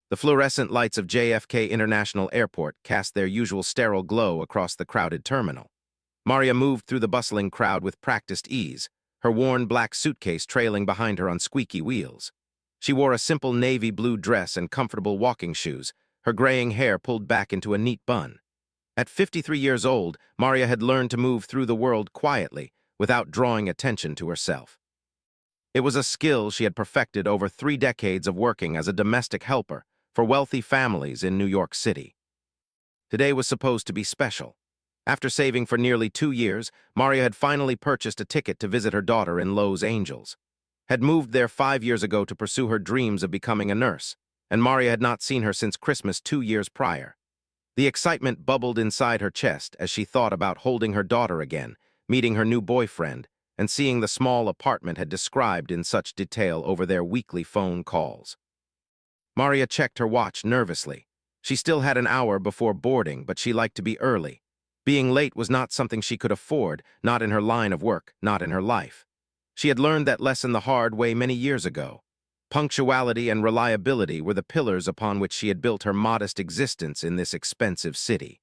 The fluorescent lights of JFK International Airport cast their usual sterile glow across the crowded terminal. Maria moved through the bustling crowd with practiced ease, her worn black suitcase trailing behind her on squeaky wheels. She wore a simple navy blue dress and comfortable walking shoes, her graying hair pulled back into a neat bun. At 53 years old, Maria had learned to move through the world quietly, without drawing attention to herself. It was a skill she had perfected over 3 decades of working as a domestic helper for wealthy families in New York City. Today was supposed to be special. After saving for nearly 2 years, Maria had finally purchased a ticket to visit her daughter in Los Angeles. Had moved there 5 years ago to pursue her dreams of becoming a nurse, and Maria had not seen her since Christmas 2 years prior. The excitement bubbled inside her chest as she thought about holding her daughter again, meeting her new boyfriend, and seeing the small apartment had described in such detail over their weekly phone calls. Maria checked her watch nervously. She still had an hour before boarding, but she liked to be early. Being late was not something she could afford, not in her line of work, not in her life. She had learned that lesson the hard way many years ago. Punctuality and reliability were the pillars upon which she had built her modest existence in this expensive city.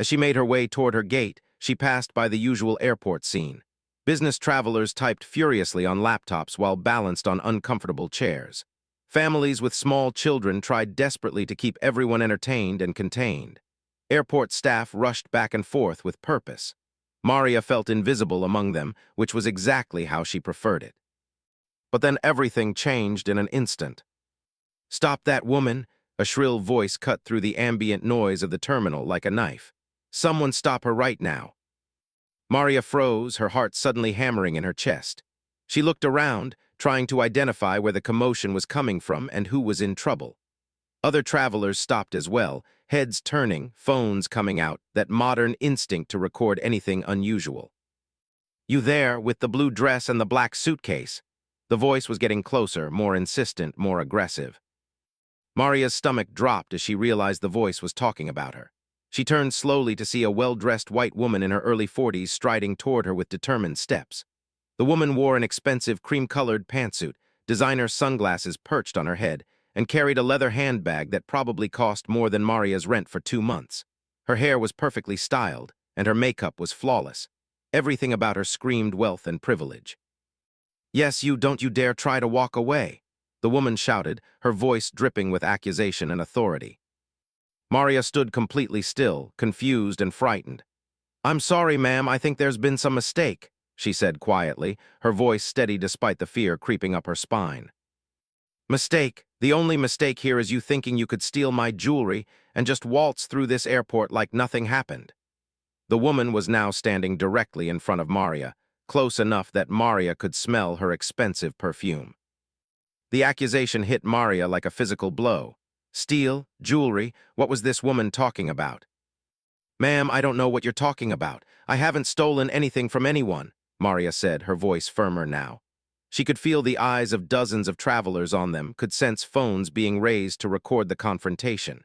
As she made her way toward her gate, she passed by the usual airport scene. Business travelers typed furiously on laptops while balanced on uncomfortable chairs. Families with small children tried desperately to keep everyone entertained and contained. Airport staff rushed back and forth with purpose. Maria felt invisible among them, which was exactly how she preferred it. But then everything changed in an instant. "Stop that woman!" A shrill voice cut through the ambient noise of the terminal like a knife. "Someone stop her right now!" Maria froze, her heart suddenly hammering in her chest. She looked around, trying to identify where the commotion was coming from and who was in trouble. Other travelers stopped as well, heads turning, phones coming out, that modern instinct to record anything unusual. "You there, with the blue dress and the black suitcase?" The voice was getting closer, more insistent, more aggressive. Maria's stomach dropped as she realized the voice was talking about her. She turned slowly to see a well-dressed white woman in her early 40s striding toward her with determined steps. The woman wore an expensive cream-colored pantsuit, designer sunglasses perched on her head, and carried a leather handbag that probably cost more than Maria's rent for 2 months. Her hair was perfectly styled, and her makeup was flawless. Everything about her screamed wealth and privilege. "Yes, don't you dare try to walk away," the woman shouted, her voice dripping with accusation and authority. Maria stood completely still, confused and frightened. "I'm sorry, ma'am, I think there's been some mistake," she said quietly, her voice steady despite the fear creeping up her spine. "Mistake? The only mistake here is you thinking you could steal my jewelry and just waltz through this airport like nothing happened." The woman was now standing directly in front of Maria, close enough that Maria could smell her expensive perfume. The accusation hit Maria like a physical blow. Steal? Jewelry? What was this woman talking about? "Ma'am, I don't know what you're talking about. I haven't stolen anything from anyone," Maria said, her voice firmer now. She could feel the eyes of dozens of travelers on them, could sense phones being raised to record the confrontation.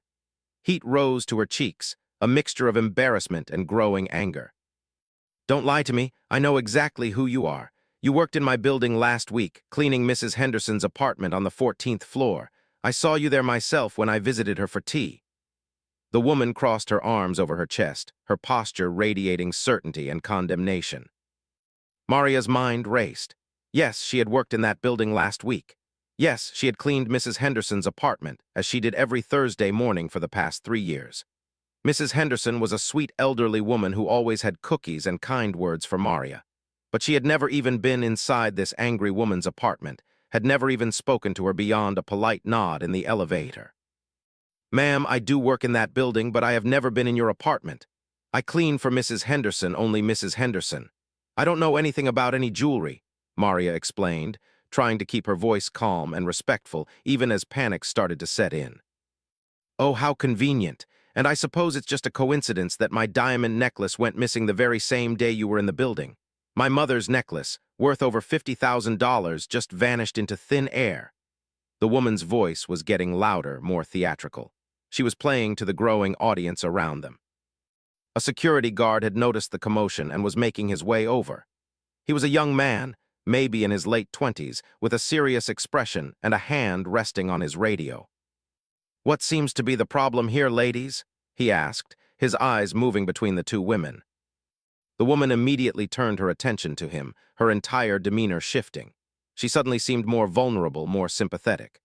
Heat rose to her cheeks, a mixture of embarrassment and growing anger. "Don't lie to me. I know exactly who you are. You worked in my building last week, cleaning Mrs. Henderson's apartment on the 14th floor. I saw you there myself when I visited her for tea." The woman crossed her arms over her chest, her posture radiating certainty and condemnation. Maria's mind raced. Yes, she had worked in that building last week. Yes, she had cleaned Mrs. Henderson's apartment, as she did every Thursday morning for the past 3 years. Mrs. Henderson was a sweet elderly woman who always had cookies and kind words for Maria. But she had never even been inside this angry woman's apartment, had never even spoken to her beyond a polite nod in the elevator. "Ma'am, I do work in that building, but I have never been in your apartment. I clean for Mrs. Henderson, only Mrs. Henderson. I don't know anything about any jewelry," Maria explained, trying to keep her voice calm and respectful even as panic started to set in. "Oh, how convenient. And I suppose it's just a coincidence that my diamond necklace went missing the very same day you were in the building. My mother's necklace, worth over $50,000, just vanished into thin air." The woman's voice was getting louder, more theatrical. She was playing to the growing audience around them. A security guard had noticed the commotion and was making his way over. He was a young man, maybe in his late 20s, with a serious expression and a hand resting on his radio. "What seems to be the problem here, ladies?" he asked, his eyes moving between the two women. The woman immediately turned her attention to him, her entire demeanor shifting. She suddenly seemed more vulnerable, more sympathetic.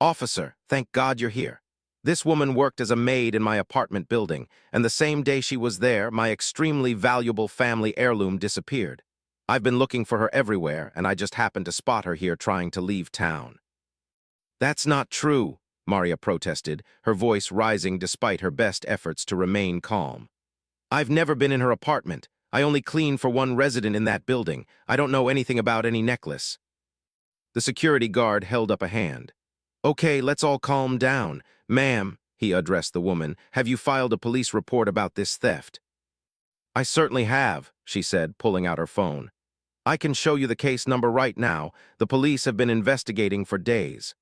"Officer, thank God you're here. This woman worked as a maid in my apartment building, and the same day she was there, my extremely valuable family heirloom disappeared. I've been looking for her everywhere, and I just happened to spot her here trying to leave town." "That's not true," Maria protested, her voice rising despite her best efforts to remain calm. "I've never been in her apartment. I only clean for one resident in that building. I don't know anything about any necklace." The security guard held up a hand. "Okay, let's all calm down. Ma'am," he addressed the woman, "have you filed a police report about this theft?" "I certainly have," she said, pulling out her phone. "I can show you the case number right now. The police have been investigating for days."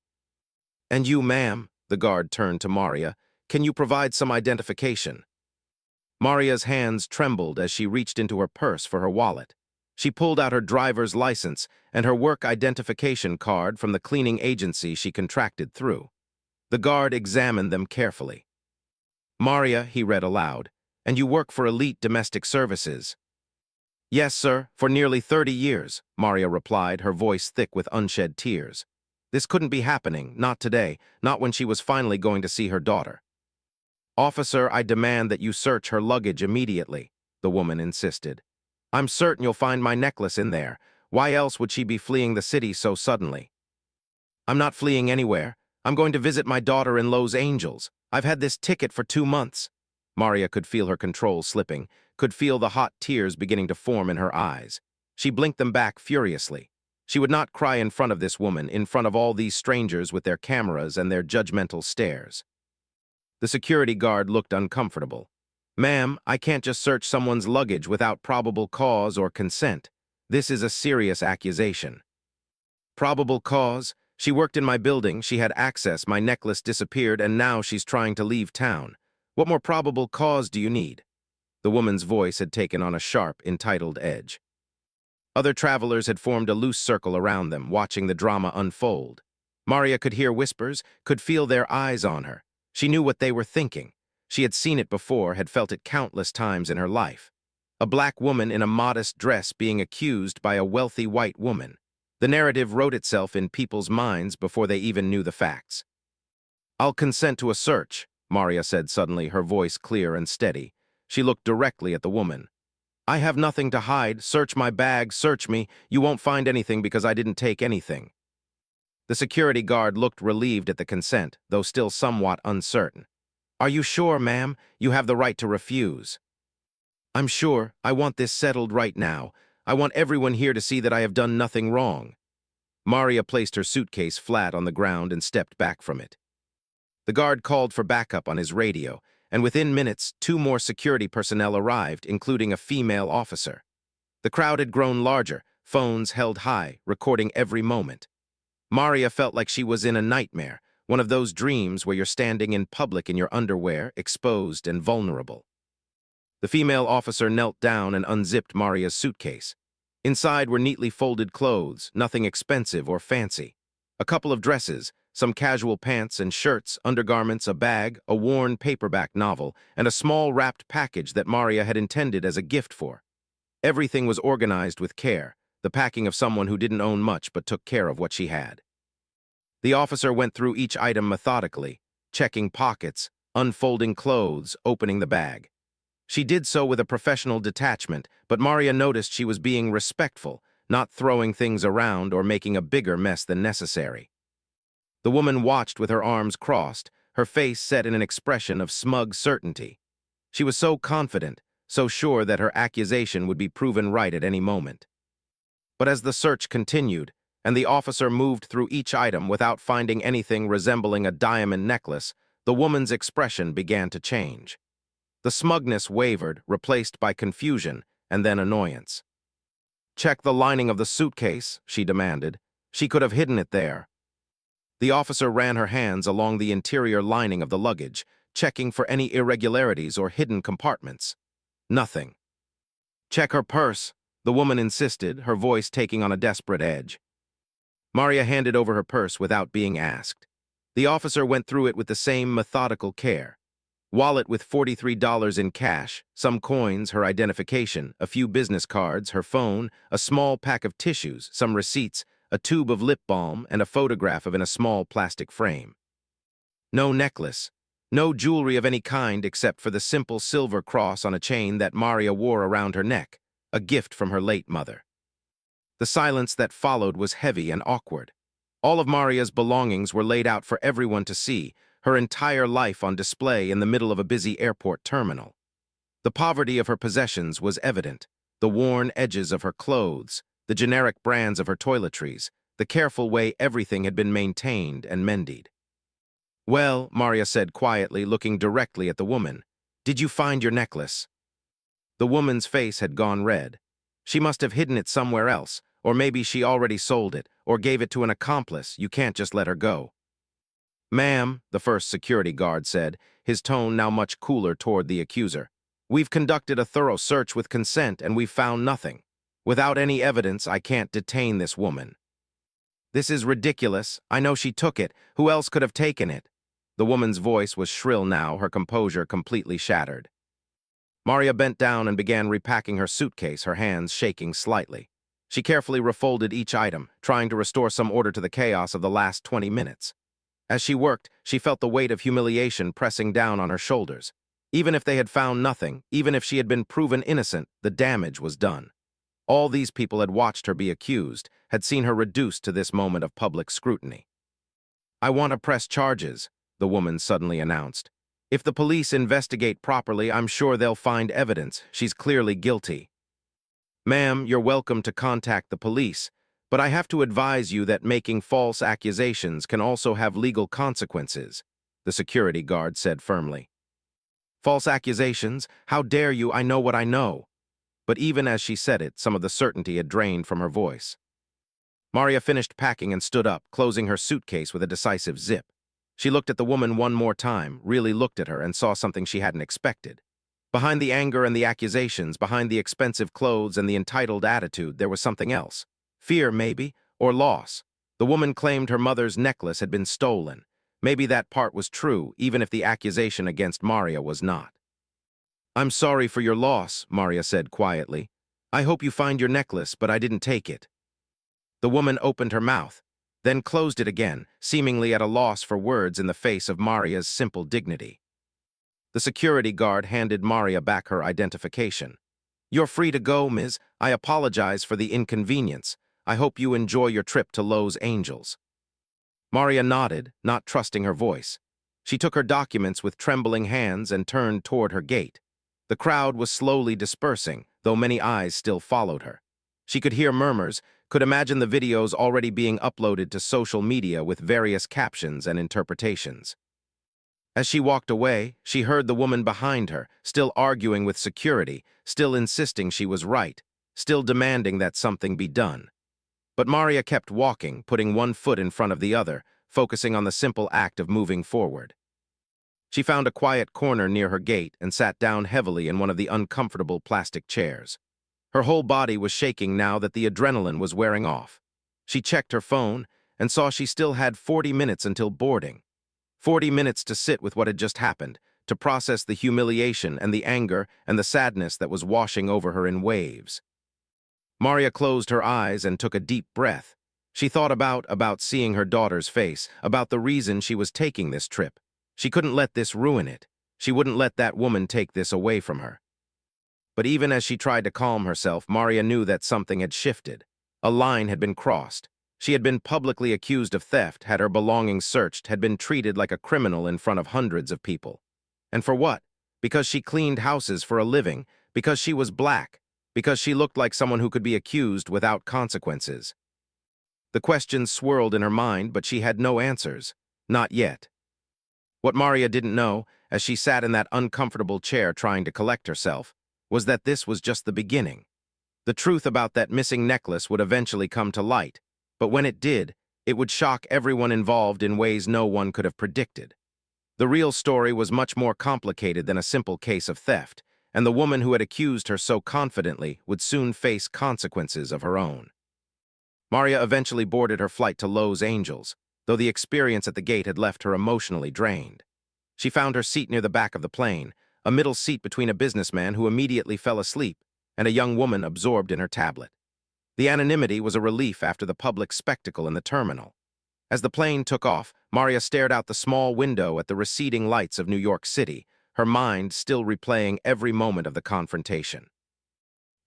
"And you, ma'am," the guard turned to Maria, "can you provide some identification?" Maria's hands trembled as she reached into her purse for her wallet. She pulled out her driver's license and her work identification card from the cleaning agency she contracted through. The guard examined them carefully. "Maria," he read aloud, "and you work for Elite Domestic Services." "Yes, sir, for nearly 30 years, Maria replied, her voice thick with unshed tears. This couldn't be happening, not today, not when she was finally going to see her daughter. "Officer, I demand that you search her luggage immediately," the woman insisted. "I'm certain you'll find my necklace in there. Why else would she be fleeing the city so suddenly?" "I'm not fleeing anywhere. I'm going to visit my daughter in Los Angeles. I've had this ticket for 2 months. Maria could feel her control slipping, could feel the hot tears beginning to form in her eyes. She blinked them back furiously. She would not cry in front of this woman, in front of all these strangers with their cameras and their judgmental stares. The security guard looked uncomfortable. "Ma'am, I can't just search someone's luggage without probable cause or consent. This is a serious accusation." "Probable cause? She worked in my building, she had access, my necklace disappeared, and now she's trying to leave town. What more probable cause do you need?" The woman's voice had taken on a sharp, entitled edge. Other travelers had formed a loose circle around them, watching the drama unfold. Maria could hear whispers, could feel their eyes on her. She knew what they were thinking. She had seen it before, had felt it countless times in her life. A black woman in a modest dress being accused by a wealthy white woman. The narrative wrote itself in people's minds before they even knew the facts. "I'll consent to a search," Maria said suddenly, her voice clear and steady. She looked directly at the woman. "I have nothing to hide. Search my bag, search me. You won't find anything because I didn't take anything." The security guard looked relieved at the consent, though still somewhat uncertain. "Are you sure, ma'am? You have the right to refuse." "I'm sure. I want this settled right now. I want everyone here to see that I have done nothing wrong." Maria placed her suitcase flat on the ground and stepped back from it. The guard called for backup on his radio, and within minutes, 2 more security personnel arrived, including a female officer. The crowd had grown larger, phones held high, recording every moment. Maria felt like she was in a nightmare, one of those dreams where you're standing in public in your underwear, exposed and vulnerable. The female officer knelt down and unzipped Maria's suitcase. Inside were neatly folded clothes, nothing expensive or fancy. A couple of dresses, some casual pants and shirts, undergarments, a bag, a worn paperback novel, and a small wrapped package that Maria had intended as a gift for. Everything was organized with care, the packing of someone who didn't own much but took care of what she had. The officer went through each item methodically, checking pockets, unfolding clothes, opening the bag. She did so with a professional detachment, but Maria noticed she was being respectful, not throwing things around or making a bigger mess than necessary. The woman watched with her arms crossed, her face set in an expression of smug certainty. She was so confident, so sure that her accusation would be proven right at any moment. But as the search continued, and the officer moved through each item without finding anything resembling a diamond necklace, the woman's expression began to change. The smugness wavered, replaced by confusion and then annoyance. "Check the lining of the suitcase," she demanded. "She could have hidden it there." The officer ran her hands along the interior lining of the luggage, checking for any irregularities or hidden compartments. Nothing. "Check her purse," the woman insisted, her voice taking on a desperate edge. Maria handed over her purse without being asked. The officer went through it with the same methodical care. Wallet with $43 in cash, some coins, her identification, a few business cards, her phone, a small pack of tissues, some receipts, a tube of lip balm, and a photograph of in a small plastic frame. No necklace, no jewelry of any kind except for the simple silver cross on a chain that Maria wore around her neck, a gift from her late mother. The silence that followed was heavy and awkward. All of Maria's belongings were laid out for everyone to see, her entire life on display in the middle of a busy airport terminal. The poverty of her possessions was evident, the worn edges of her clothes, the generic brands of her toiletries, the careful way everything had been maintained and mended. "Well," Maria said quietly, looking directly at the woman, "did you find your necklace?" The woman's face had gone red. She must have hidden it somewhere else, or maybe she already sold it, or gave it to an accomplice. You can't just let her go. "Ma'am," the first security guard said, his tone now much cooler toward the accuser, "we've conducted a thorough search with consent and we've found nothing. Without any evidence, I can't detain this woman." "This is ridiculous. I know she took it. Who else could have taken it?" The woman's voice was shrill now, her composure completely shattered. Maria bent down and began repacking her suitcase, her hands shaking slightly. She carefully refolded each item, trying to restore some order to the chaos of the last 20 minutes. As she worked, she felt the weight of humiliation pressing down on her shoulders. Even if they had found nothing, even if she had been proven innocent, the damage was done. All these people had watched her be accused, had seen her reduced to this moment of public scrutiny. "I want to press charges," the woman suddenly announced. "If the police investigate properly, I'm sure they'll find evidence. She's clearly guilty." "Ma'am, you're welcome to contact the police, but I have to advise you that making false accusations can also have legal consequences," the security guard said firmly. "False accusations? How dare you? I know what I know." But even as she said it, some of the certainty had drained from her voice. Maria finished packing and stood up, closing her suitcase with a decisive zip. She looked at the woman one more time, really looked at her, and saw something she hadn't expected. Behind the anger and the accusations, behind the expensive clothes and the entitled attitude, there was something else. Fear, maybe, or loss. The woman claimed her mother's necklace had been stolen. Maybe that part was true, even if the accusation against Maria was not. "I'm sorry for your loss," Maria said quietly. "I hope you find your necklace, but I didn't take it." The woman opened her mouth, then closed it again, seemingly at a loss for words in the face of Maria's simple dignity. The security guard handed Maria back her identification. "You're free to go, Ms. I apologize for the inconvenience. I hope you enjoy your trip to Los Angeles." Maria nodded, not trusting her voice. She took her documents with trembling hands and turned toward her gate. The crowd was slowly dispersing, though many eyes still followed her. She could hear murmurs, could imagine the videos already being uploaded to social media with various captions and interpretations. As she walked away, she heard the woman behind her, still arguing with security, still insisting she was right, still demanding that something be done. But Maria kept walking, putting one foot in front of the other, focusing on the simple act of moving forward. She found a quiet corner near her gate and sat down heavily in one of the uncomfortable plastic chairs. Her whole body was shaking now that the adrenaline was wearing off. She checked her phone and saw she still had 40 minutes until boarding. 40 minutes to sit with what had just happened, to process the humiliation and the anger and the sadness that was washing over her in waves. Maria closed her eyes and took a deep breath. She thought about seeing her daughter's face, about the reason she was taking this trip. She couldn't let this ruin it. She wouldn't let that woman take this away from her. But even as she tried to calm herself, Maria knew that something had shifted. A line had been crossed. She had been publicly accused of theft, had her belongings searched, had been treated like a criminal in front of hundreds of people. And for what? Because she cleaned houses for a living, because she was black, because she looked like someone who could be accused without consequences. The questions swirled in her mind, but she had no answers. Not yet. What Maria didn't know, as she sat in that uncomfortable chair trying to collect herself, was that this was just the beginning. The truth about that missing necklace would eventually come to light, but when it did, it would shock everyone involved in ways no one could have predicted. The real story was much more complicated than a simple case of theft, and the woman who had accused her so confidently would soon face consequences of her own. Maria eventually boarded her flight to Los Angeles. though the experience at the gate had left her emotionally drained. She found her seat near the back of the plane, a middle seat between a businessman who immediately fell asleep and a young woman absorbed in her tablet. The anonymity was a relief after the public spectacle in the terminal. As the plane took off, Maria stared out the small window at the receding lights of New York City, her mind still replaying every moment of the confrontation.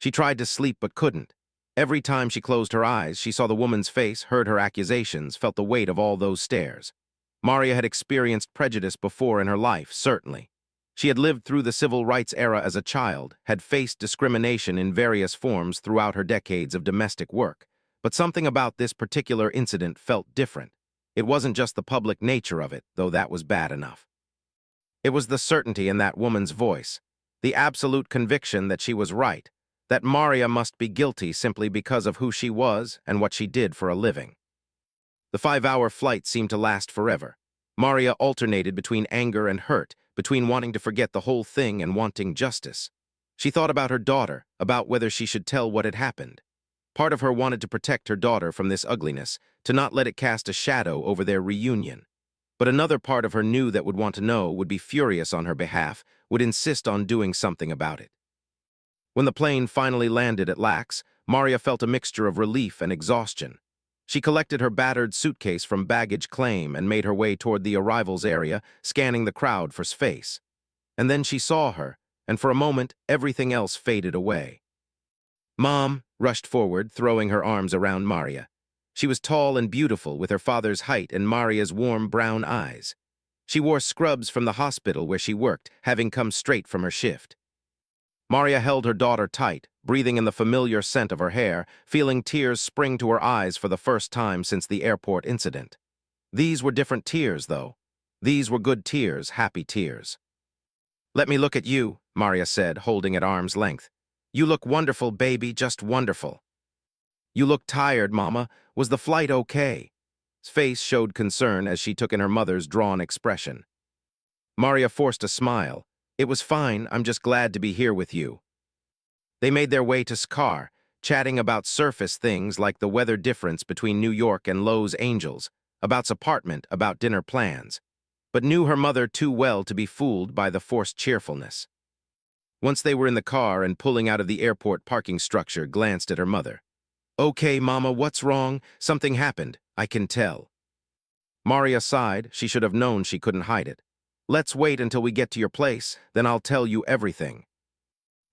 She tried to sleep but couldn't. Every time she closed her eyes, she saw the woman's face, heard her accusations, felt the weight of all those stares. Maria had experienced prejudice before in her life, certainly. She had lived through the civil rights era as a child, had faced discrimination in various forms throughout her decades of domestic work. But something about this particular incident felt different. It wasn't just the public nature of it, though that was bad enough. It was the certainty in that woman's voice, the absolute conviction that she was right, that Maria must be guilty simply because of who she was and what she did for a living. The 5-hour flight seemed to last forever. Maria alternated between anger and hurt, between wanting to forget the whole thing and wanting justice. She thought about her daughter, about whether she should tell what had happened. Part of her wanted to protect her daughter from this ugliness, to not let it cast a shadow over their reunion. But another part of her knew that would want to know, would be furious on her behalf, would insist on doing something about it. When the plane finally landed at LAX, Maria felt a mixture of relief and exhaustion. She collected her battered suitcase from baggage claim and made her way toward the arrivals area, scanning the crowd for space. And then she saw her, and for a moment, everything else faded away. Mom rushed forward, throwing her arms around Maria. She was tall and beautiful, with her father's height and Maria's warm brown eyes. She wore scrubs from the hospital where she worked, having come straight from her shift. Maria held her daughter tight, breathing in the familiar scent of her hair, feeling tears spring to her eyes for the first time since the airport incident. These were different tears, though. These were good tears, happy tears. "Let me look at you," Maria said, holding at arm's length. "You look wonderful, baby, just wonderful." "You look tired, Mama. Was the flight okay?" His face showed concern as she took in her mother's drawn expression. Maria forced a smile. "It was fine, I'm just glad to be here with you." They made their way to Scar, chatting about surface things like the weather difference between New York and Los Angeles, about apartment, about dinner plans, but knew her mother too well to be fooled by the forced cheerfulness. Once they were in the car and pulling out of the airport parking structure, glanced at her mother. "Okay, Mama, what's wrong? Something happened, I can tell." Maria sighed. She should have known she couldn't hide it. "Let's wait until we get to your place, then I'll tell you everything."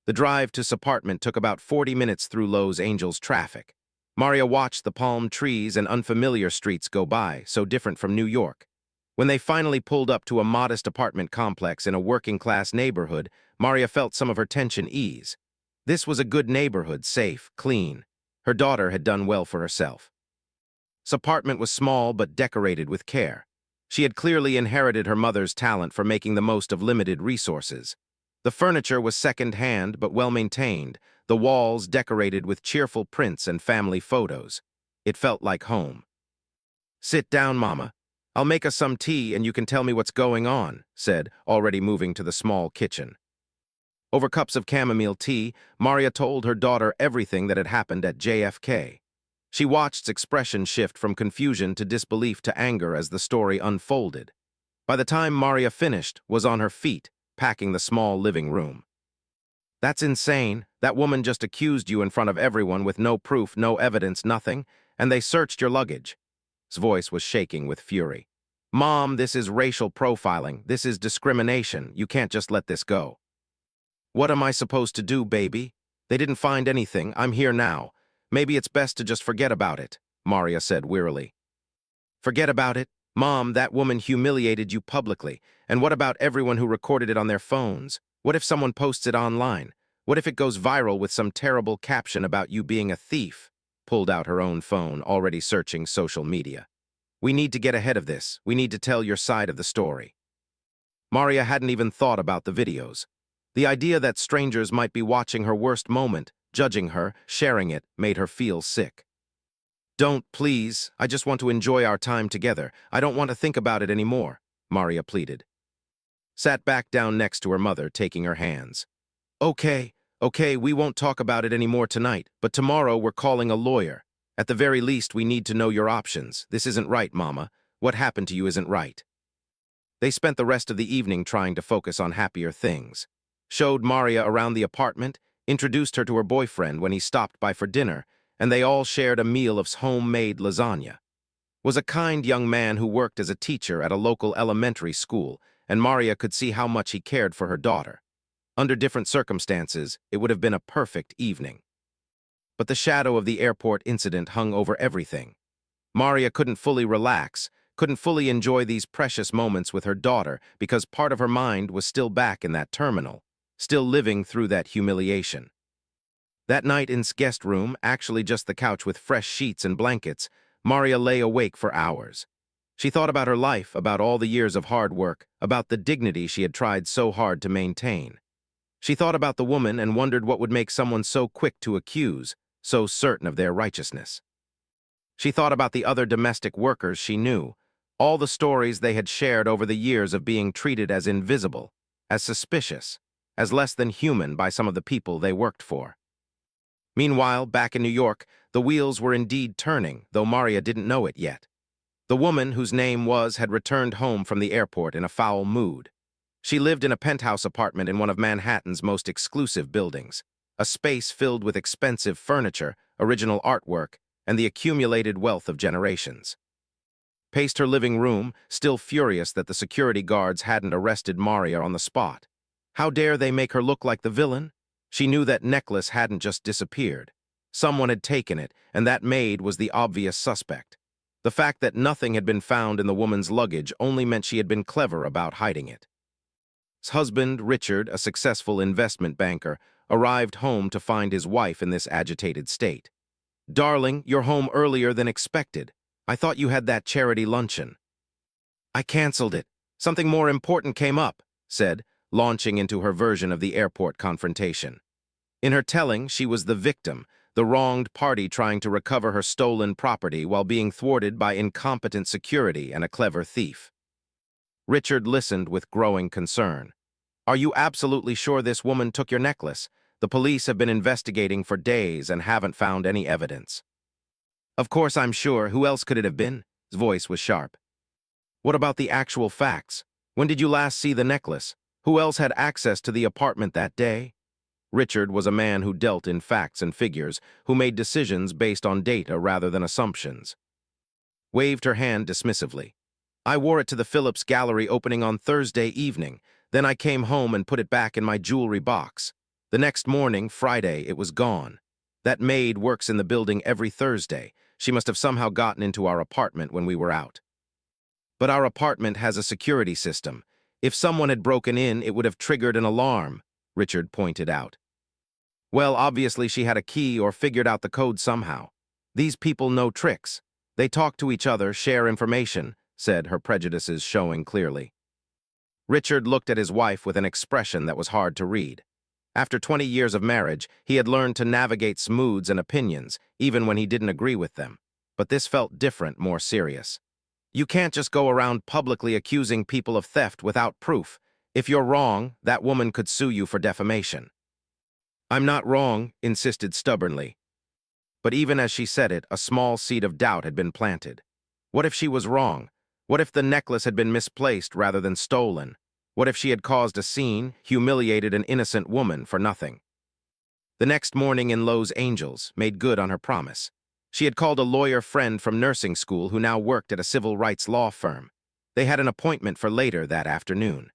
The drive to his apartment took about 40 minutes through Los Angeles traffic. Maria watched the palm trees and unfamiliar streets go by, so different from New York. When they finally pulled up to a modest apartment complex in a working-class neighborhood, Maria felt some of her tension ease. This was a good neighborhood, safe, clean. Her daughter had done well for herself. His apartment was small but decorated with care. She had clearly inherited her mother's talent for making the most of limited resources. The furniture was second-hand but well-maintained, the walls decorated with cheerful prints and family photos. It felt like home. "Sit down, Mama. I'll make us some tea and you can tell me what's going on," said, already moving to the small kitchen. Over cups of chamomile tea, Maria told her daughter everything that had happened at JFK. She watched its expression shift from confusion to disbelief to anger as the story unfolded. By the time Maria finished, was on her feet, packing the small living room. "That's insane. That woman just accused you in front of everyone with no proof, no evidence, nothing, and they searched your luggage." His voice was shaking with fury. "Mom, this is racial profiling. This is discrimination. You can't just let this go." "What am I supposed to do, baby? They didn't find anything. I'm here now. Maybe it's best to just forget about it," Maria said wearily. "Forget about it? Mom, that woman humiliated you publicly. And what about everyone who recorded it on their phones? What if someone posts it online? What if it goes viral with some terrible caption about you being a thief?" Pulled out her own phone, already searching social media. "We need to get ahead of this. We need to tell your side of the story." Maria hadn't even thought about the videos. The idea that strangers might be watching her worst moment, judging her, sharing it, made her feel sick. "Don't, please. I just want to enjoy our time together. I don't want to think about it anymore," Maria pleaded. Sat back down next to her mother, taking her hands. Okay, we won't talk about it anymore tonight, but tomorrow we're calling a lawyer. At the very least, we need to know your options. This isn't right, Mama. What happened to you isn't right. They spent the rest of the evening trying to focus on happier things. Showed Maria around the apartment, introduced her to her boyfriend when he stopped by for dinner, and they all shared a meal of homemade lasagna. Was a kind young man who worked as a teacher at a local elementary school, and Maria could see how much he cared for her daughter. Under different circumstances, it would have been a perfect evening. But the shadow of the airport incident hung over everything. Maria couldn't fully relax, couldn't fully enjoy these precious moments with her daughter because part of her mind was still back in that terminal, still living through that humiliation. That night in guest room, actually just the couch with fresh sheets and blankets, Maria lay awake for hours. She thought about her life, about all the years of hard work, about the dignity she had tried so hard to maintain. She thought about the woman and wondered what would make someone so quick to accuse, so certain of their righteousness. She thought about the other domestic workers she knew, all the stories they had shared over the years of being treated as invisible, as suspicious, as less than human by some of the people they worked for. Meanwhile, back in New York, the wheels were indeed turning, though Maria didn't know it yet. The woman, whose name had returned home from the airport in a foul mood. She lived in a penthouse apartment in one of Manhattan's most exclusive buildings, a space filled with expensive furniture, original artwork, and the accumulated wealth of generations. Paced her living room, still furious that the security guards hadn't arrested Maria on the spot. How dare they make her look like the villain? She knew that necklace hadn't just disappeared. Someone had taken it, and that Maid was the obvious suspect. The fact that nothing had been found in the woman's luggage only meant she had been clever about hiding it. His husband, Richard, a successful investment banker, arrived home to find his wife in this agitated state. "Darling, you're home earlier than expected. I thought you had that charity luncheon." "I canceled it. Something more important came up," said, launching into her version of the airport confrontation. In her telling, she was the victim, the wronged party trying to recover her stolen property while being thwarted by incompetent security and a clever thief. Richard listened with growing concern. "Are you absolutely sure this woman took your necklace? The police have been investigating for days and haven't found any evidence." "Of course I'm sure. Who else could it have been?" His voice was sharp. "What about the actual facts? When did you last see the necklace? Who else had access to the apartment that day?" Richard was a man who dealt in facts and figures, who made decisions based on data rather than assumptions. Waved her hand dismissively. "I wore it to the Phillips Gallery opening on Thursday evening. Then I came home and put it back in my jewelry box. The next morning, Friday, it was gone. That maid works in the building every Thursday. She must have somehow gotten into our apartment when we were out." "But our apartment has a security system. If someone had broken in, it would have triggered an alarm," Richard pointed out. "Well, obviously she had a key or figured out the code somehow. These people know tricks. They talk to each other, share information," said, her prejudices showing clearly. Richard looked at his wife with an expression that was hard to read. After 20 years of marriage, he had learned to navigate moods and opinions, even when he didn't agree with them. But this felt different, more serious. "You can't just go around publicly accusing people of theft without proof. If you're wrong, that woman could sue you for defamation." "I'm not wrong," insisted stubbornly. But even as she said it, a small seed of doubt had been planted. What if she was wrong? What if the necklace had been misplaced rather than stolen? What if she had caused a scene, humiliated an innocent woman for nothing? The next morning in Los Angeles made good on her promise. She had called a lawyer friend from nursing school who now worked at a civil rights law firm. They had an appointment for later that afternoon.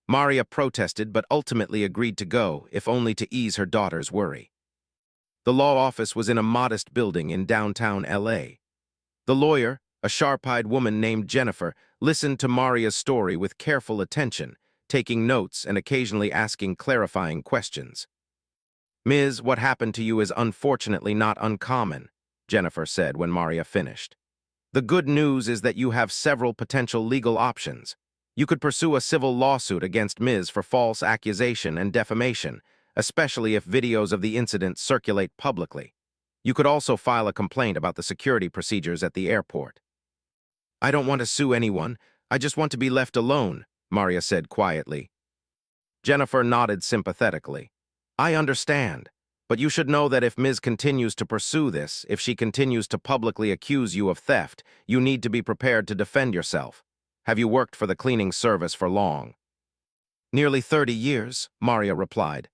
Maria protested but ultimately agreed to go, if only to ease her daughter's worry. The law office was in a modest building in downtown LA. The lawyer, a sharp-eyed woman named Jennifer, listened to Maria's story with careful attention, taking notes and occasionally asking clarifying questions. "Ms., what happened to you is unfortunately not uncommon," Jennifer said when Maria finished. "The good news is that you have several potential legal options. You could pursue a civil lawsuit against Ms. for false accusation and defamation, especially if videos of the incident circulate publicly. You could also file a complaint about the security procedures at the airport." "I don't want to sue anyone. I just want to be left alone," Maria said quietly. Jennifer nodded sympathetically. "I understand. But you should know that if Ms. continues to pursue this, if she continues to publicly accuse you of theft, you need to be prepared to defend yourself. Have you worked for the cleaning service for long? Nearly 30 years, Maria replied.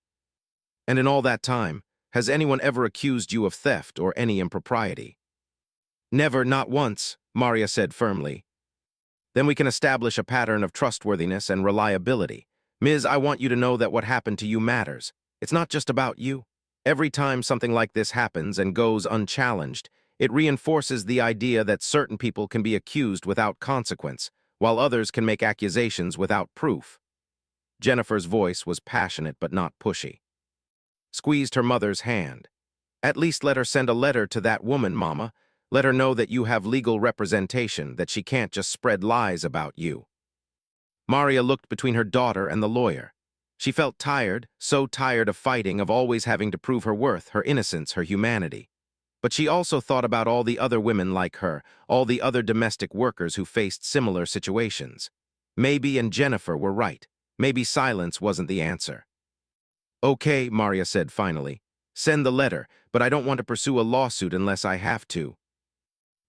And in all that time, has anyone ever accused you of theft or any impropriety? Never, not once, Maria said firmly. Then we can establish a pattern of trustworthiness and reliability. Ms., I want you to know that what happened to you matters. It's not just about you. Every time something like this happens and goes unchallenged, it reinforces the idea that certain people can be accused without consequence, while others can make accusations without proof. Jennifer's voice was passionate but not pushy. Squeezed her mother's hand. At least let her send a letter to that woman, Mama. Let her know that you have legal representation, that she can't just spread lies about you. Maria looked between her daughter and the lawyer. She felt tired, so tired of fighting, of always having to prove her worth, her innocence, her humanity. But she also thought about all the other women like her, all the other domestic workers who faced similar situations. Maybe and Jennifer were right. Maybe silence wasn't the answer. Okay, Maria said finally. Send the letter, but I don't want to pursue a lawsuit unless I have to.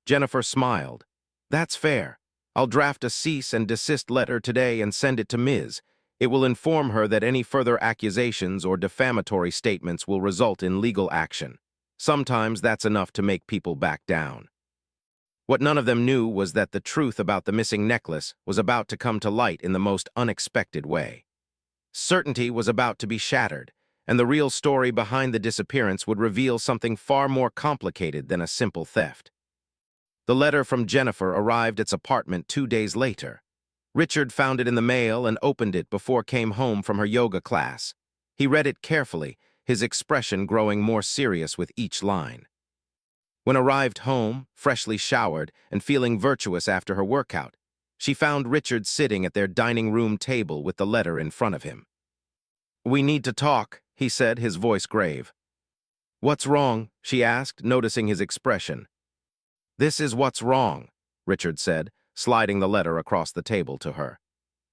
Jennifer smiled. That's fair. I'll draft a cease and desist letter today and send it to Ms. It will inform her that any further accusations or defamatory statements will result in legal action. Sometimes that's enough to make people back down. What none of them knew was that the truth about the missing necklace was about to come to light in the most unexpected way. Certainty was about to be shattered, and the real story behind the disappearance would reveal something far more complicated than a simple theft. The letter from Jennifer arrived at its apartment 2 days later. Richard found it in the mail and opened it before came home from her yoga class. He read it carefully, his expression growing more serious with each line. When arrived home, freshly showered and feeling virtuous after her workout, she found Richard sitting at their dining room table with the letter in front of him. We need to talk, he said, his voice grave. What's wrong? She asked, noticing his expression. This is what's wrong, Richard said, sliding the letter across the table to her.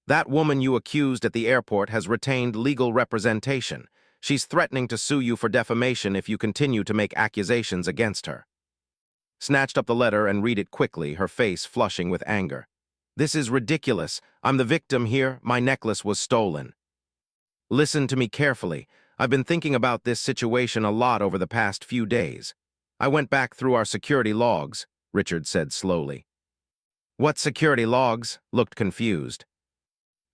That woman you accused at the airport has retained legal representation. She's threatening to sue you for defamation if you continue to make accusations against her. Snatched up the letter and read it quickly, her face flushing with anger. This is ridiculous. I'm the victim here. My necklace was stolen. Listen to me carefully. I've been thinking about this situation a lot over the past few days. I went back through our security logs, Richard said slowly. What security logs? Looked confused.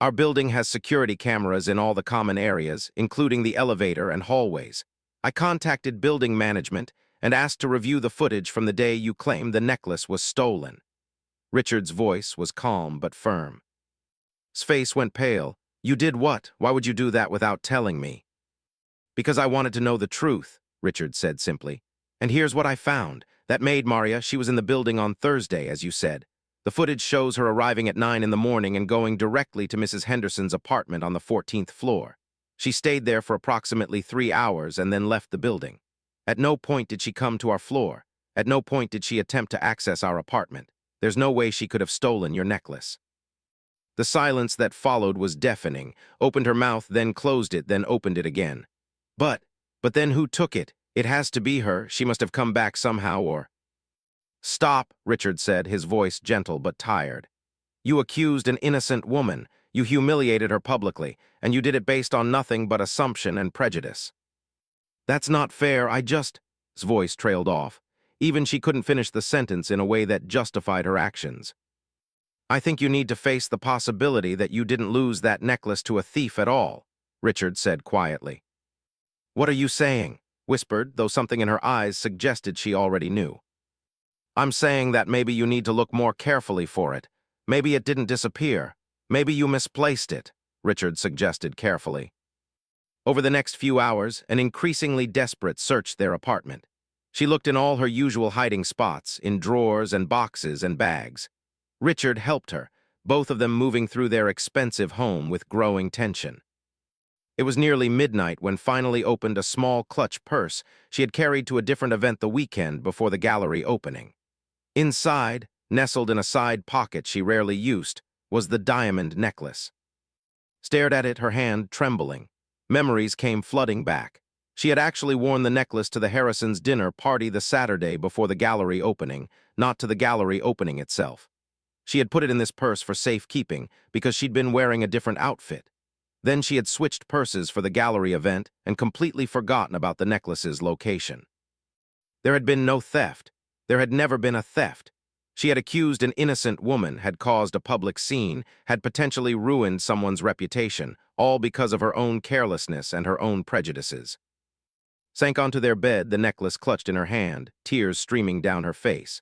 Our building has security cameras in all the common areas, including the elevator and hallways. I contacted building management and asked to review the footage from the day you claimed the necklace was stolen. Richard's voice was calm but firm. His face went pale. You did what? Why would you do that without telling me? Because I wanted to know the truth, Richard said simply. And here's what I found. That maid, Maria, she was in the building on Thursday, as you said. The footage shows her arriving at 9 in the morning and going directly to Mrs. Henderson's apartment on the 14th floor. She stayed there for approximately 3 hours and then left the building. At no point did she come to our floor. At no point did she attempt to access our apartment. There's no way she could have stolen your necklace. The silence that followed was deafening. Opened her mouth, then closed it, then opened it again. But then who took it? It has to be her. She must have come back somehow or... Stop, Richard said, his voice gentle but tired. You accused an innocent woman. You humiliated her publicly, and you did it based on nothing but assumption and prejudice. That's not fair. His voice trailed off. Even she couldn't finish the sentence in a way that justified her actions. I think you need to face the possibility that you didn't lose that necklace to a thief at all, Richard said quietly. What are you saying? Whispered, though something in her eyes suggested she already knew. I'm saying that maybe you need to look more carefully for it. Maybe it didn't disappear. Maybe you misplaced it, Richard suggested carefully. Over the next few hours, an increasingly desperate searched their apartment. She looked in all her usual hiding spots, in drawers and boxes and bags. Richard helped her, both of them moving through their expensive home with growing tension. It was nearly midnight when finally opened a small clutch purse she had carried to a different event the weekend before the gallery opening. Inside, nestled in a side pocket she rarely used, was the diamond necklace. Stared at it, her hand trembling. Memories came flooding back. She had actually worn the necklace to the Harrisons' dinner party the Saturday before the gallery opening, not to the gallery opening itself. She had put it in this purse for safekeeping because she'd been wearing a different outfit. Then she had switched purses for the gallery event and completely forgotten about the necklace's location. There had been no theft. There had never been a theft. She had accused an innocent woman, had caused a public scene, had potentially ruined someone's reputation, all because of her own carelessness and her own prejudices. Sank onto their bed, the necklace clutched in her hand, tears streaming down her face.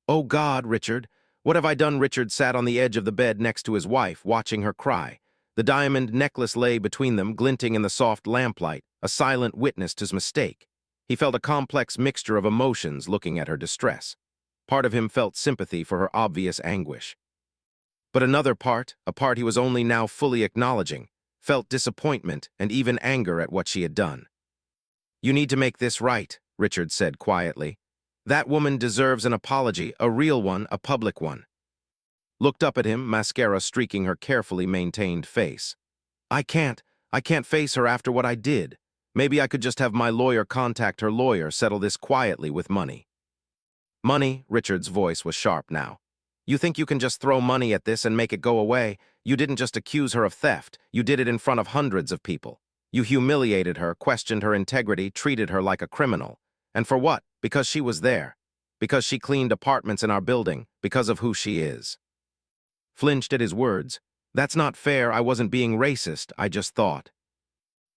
"Oh God, Richard, what have I done?" Richard sat on the edge of the bed next to his wife, watching her cry. The diamond necklace lay between them, glinting in the soft lamplight, a silent witness to his mistake. He felt a complex mixture of emotions looking at her distress. Part of him felt sympathy for her obvious anguish. But another part, a part he was only now fully acknowledging, felt disappointment and even anger at what she had done. "You need to make this right," Richard said quietly. "That woman deserves an apology, a real one, a public one." Looked up at him, mascara streaking her carefully maintained face. I can't face her after what I did. Maybe I could just have my lawyer contact her lawyer, settle this quietly with money." "Money?" Richard's voice was sharp now. "You think you can just throw money at this and make it go away? You didn't just accuse her of theft. You did it in front of hundreds of people. You humiliated her, questioned her integrity, treated her like a criminal. And for what? Because she was there. Because she cleaned apartments in our building. Because of who she is." Flinched at his words. "That's not fair. I wasn't being racist. I just thought."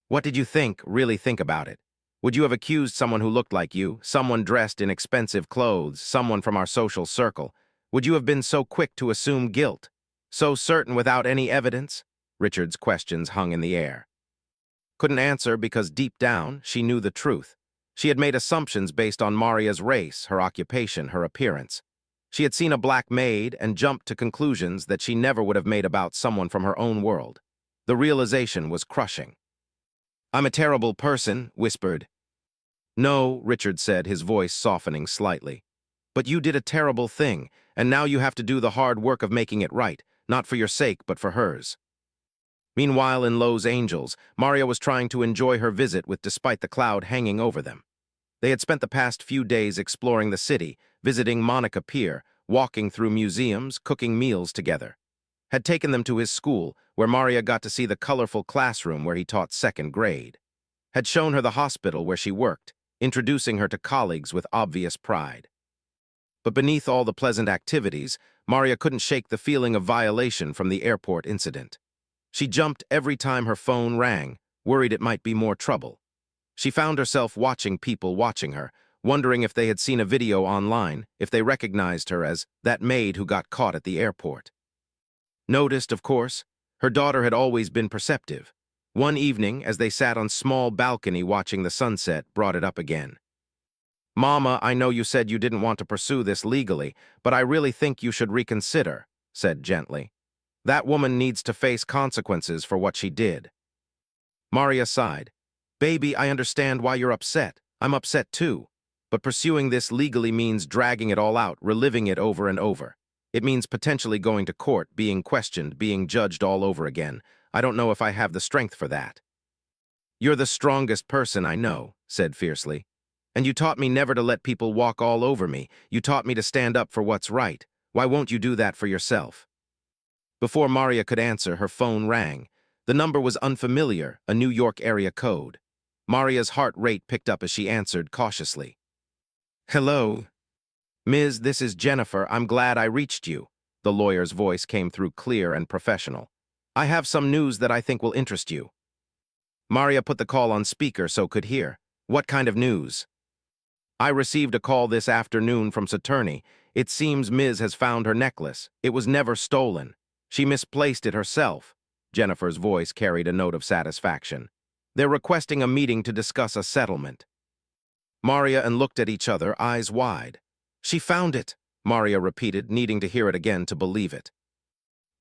"What did you think? Really think about it. Would you have accused someone who looked like you, someone dressed in expensive clothes, someone from our social circle? Would you have been so quick to assume guilt? So certain without any evidence?" Richard's questions hung in the air. Couldn't answer because deep down, she knew the truth. She had made assumptions based on Maria's race, her occupation, her appearance. She had seen a black maid and jumped to conclusions that she never would have made about someone from her own world. The realization was crushing. "I'm a terrible person," whispered. "No," Richard said, his voice softening slightly. "But you did a terrible thing, and now you have to do the hard work of making it right, not for your sake, but for hers." Meanwhile, in Los Angeles, Maria was trying to enjoy her visit with despite the cloud hanging over them. They had spent the past few days exploring the city, visiting Monica Pier, walking through museums, cooking meals together. Had taken them to his school, where Maria got to see the colorful classroom where he taught second grade. Had shown her the hospital where she worked, introducing her to colleagues with obvious pride. But beneath all the pleasant activities, Maria couldn't shake the feeling of violation from the airport incident. She jumped every time her phone rang, worried it might be more trouble. She found herself watching people watching her, wondering if they had seen a video online, if they recognized her as that maid who got caught at the airport. Noticed, of course, her daughter had always been perceptive. One evening, as they sat on small balcony watching the sunset, brought it up again. "Mama, I know you said you didn't want to pursue this legally, but I really think you should reconsider," said gently. "That woman needs to face consequences for what she did." Maria sighed. "Baby, I understand why you're upset. I'm upset too. But pursuing this legally means dragging it all out, reliving it over and over. It means potentially going to court, being questioned, being judged all over again. I don't know if I have the strength for that." "You're the strongest person I know," said fiercely. "And you taught me never to let people walk all over me. You taught me to stand up for what's right. Why won't you do that for yourself?" Before Maria could answer, her phone rang. The number was unfamiliar, a New York area code. Maria's heart rate picked up as she answered cautiously. "Hello. Ms., this is Jennifer. I'm glad I reached you." The lawyer's voice came through clear and professional. "I have some news that I think will interest you." Maria put the call on speaker so could hear. "What kind of news?" "I received a call this afternoon from attorney. It seems Ms. has found her necklace. It was never stolen. She misplaced it herself." Jennifer's voice carried a note of satisfaction. "They're requesting a meeting to discuss a settlement." Maria and looked at each other, eyes wide. "She found it," Maria repeated, needing to hear it again to believe it.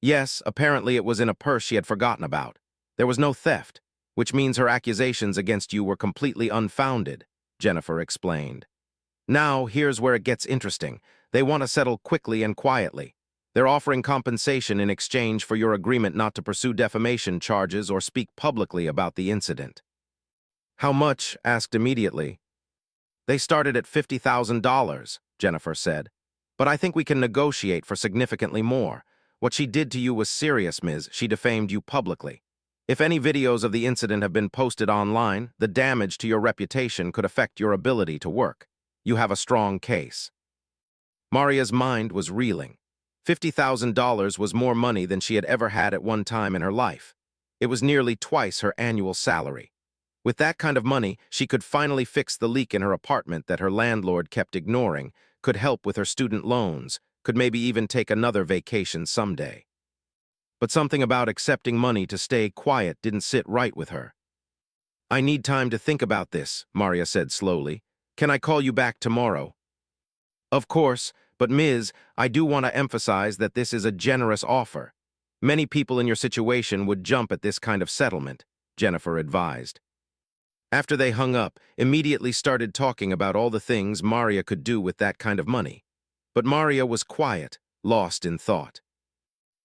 "Yes, apparently it was in a purse she had forgotten about. There was no theft, which means her accusations against you were completely unfounded," Jennifer explained. "Now, here's where it gets interesting. They want to settle quickly and quietly. They're offering compensation in exchange for your agreement not to pursue defamation charges or speak publicly about the incident." How much? Asked immediately. They started at $50,000, Jennifer said. But I think we can negotiate for significantly more. What she did to you was serious, Ms. She defamed you publicly. If any videos of the incident have been posted online, the damage to your reputation could affect your ability to work. You have a strong case. Maria's mind was reeling. $50,000 was more money than she had ever had at one time in her life. It was nearly twice her annual salary. With that kind of money, she could finally fix the leak in her apartment that her landlord kept ignoring, could help with her student loans, could maybe even take another vacation someday. But something about accepting money to stay quiet didn't sit right with her. I need time to think about this, Maria said slowly. Can I call you back tomorrow? Of course, but Ms., I do want to emphasize that this is a generous offer. Many people in your situation would jump at this kind of settlement, Jennifer advised. After they hung up, immediately started talking about all the things Maria could do with that kind of money. But Maria was quiet, lost in thought.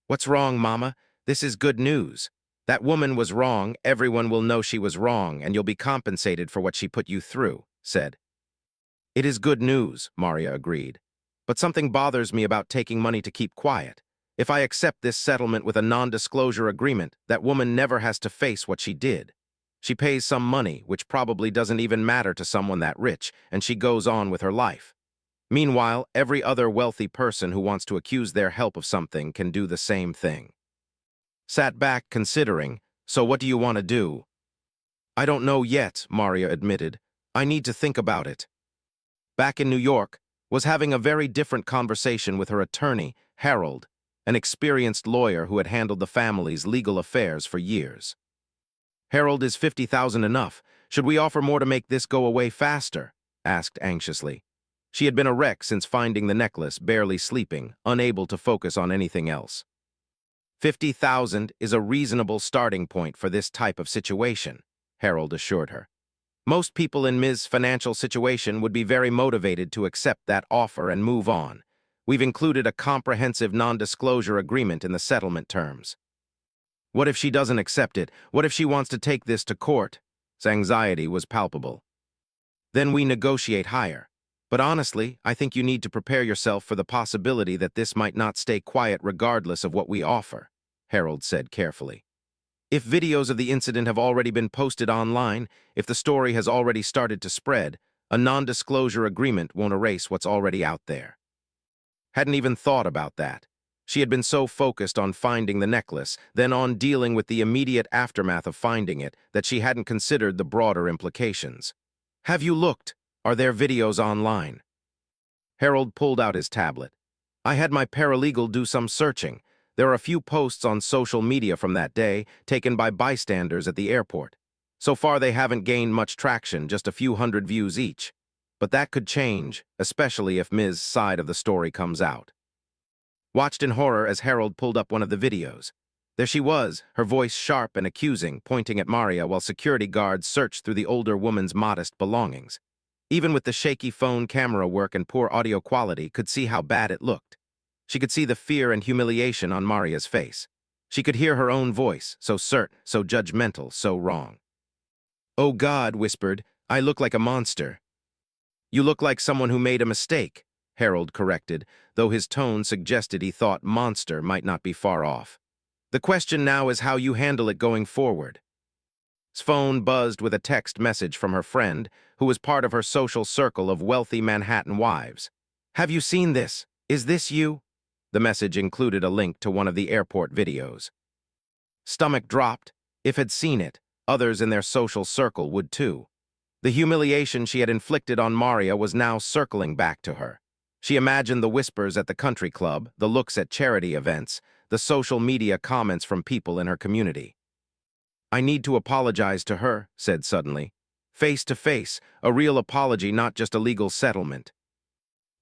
What's wrong, Mama? This is good news. That woman was wrong, everyone will know she was wrong, and you'll be compensated for what she put you through, said. It is good news, Maria agreed. But something bothers me about taking money to keep quiet. If I accept this settlement with a non-disclosure agreement, that woman never has to face what she did. She pays some money, which probably doesn't even matter to someone that rich, and she goes on with her life. Meanwhile, every other wealthy person who wants to accuse their help of something can do the same thing. Sat back, considering, so what do you want to do? I don't know yet, Maria admitted. I need to think about it. Back in New York, was having a very different conversation with her attorney, Harold, an experienced lawyer who had handled the family's legal affairs for years. Harold, is $50,000 enough? Should we offer more to make this go away faster? Asked anxiously. She had been a wreck since finding the necklace, barely sleeping, unable to focus on anything else. $50,000 is a reasonable starting point for this type of situation, Harold assured her. Most people in Ms.'s financial situation would be very motivated to accept that offer and move on. We've included a comprehensive non-disclosure agreement in the settlement terms. What if she doesn't accept it? What if she wants to take this to court? His anxiety was palpable. Then we negotiate higher. But honestly, I think you need to prepare yourself for the possibility that this might not stay quiet regardless of what we offer, Harold said carefully. If videos of the incident have already been posted online, if the story has already started to spread, a non-disclosure agreement won't erase what's already out there. Hadn't even thought about that. She had been so focused on finding the necklace, then on dealing with the immediate aftermath of finding it, that she hadn't considered the broader implications. Have you looked? Are there videos online? Harold pulled out his tablet. I had my paralegal do some searching. There are a few posts on social media from that day, taken by bystanders at the airport. So far they haven't gained much traction, just a few hundred views each. But that could change, especially if Ms.'s side of the story comes out. Watched in horror as Harold pulled up one of the videos. There she was, her voice sharp and accusing, pointing at Maria while security guards searched through the older woman's modest belongings. Even with the shaky phone camera work and poor audio quality, could see how bad it looked. She could see the fear and humiliation on Maria's face. She could hear her own voice, so curt, so judgmental, so wrong. Oh God, whispered, I look like a monster. You look like someone who made a mistake, Harold corrected, though his tone suggested he thought monster might not be far off. The question now is how you handle it going forward. His phone buzzed with a text message from her friend, who was part of her social circle of wealthy Manhattan wives. Have you seen this? Is this you? The message included a link to one of the airport videos. Stomach dropped. If had seen it, others in their social circle would too. The humiliation she had inflicted on Maria was now circling back to her. She imagined the whispers at the country club, the looks at charity events, the social media comments from people in her community. I need to apologize to her, said suddenly. Face to face, a real apology, not just a legal settlement.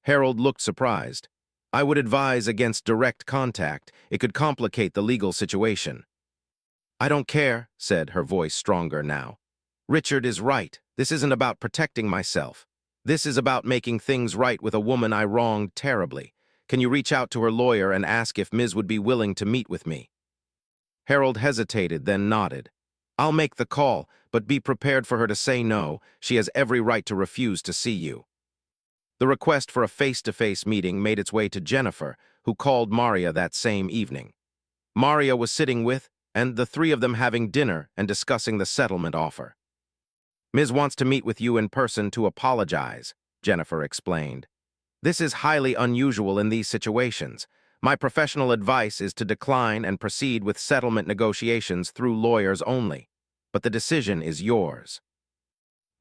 Harold looked surprised. I would advise against direct contact. It could complicate the legal situation. I don't care, said, her voice stronger now. Richard is right. This isn't about protecting myself. This is about making things right with a woman I wronged terribly. Can you reach out to her lawyer and ask if Ms. would be willing to meet with me? Harold hesitated, then nodded. I'll make the call, but but be prepared for her to say no. She has every right to refuse to see you." The request for a face-to-face meeting made its way to Jennifer, who called Maria that same evening. Maria was sitting with, and the three of them having dinner and discussing the settlement offer. "Ms. wants to meet with you in person to apologize," Jennifer explained. "This is highly unusual in these situations. My professional advice is to decline and proceed with settlement negotiations through lawyers only, but the decision is yours."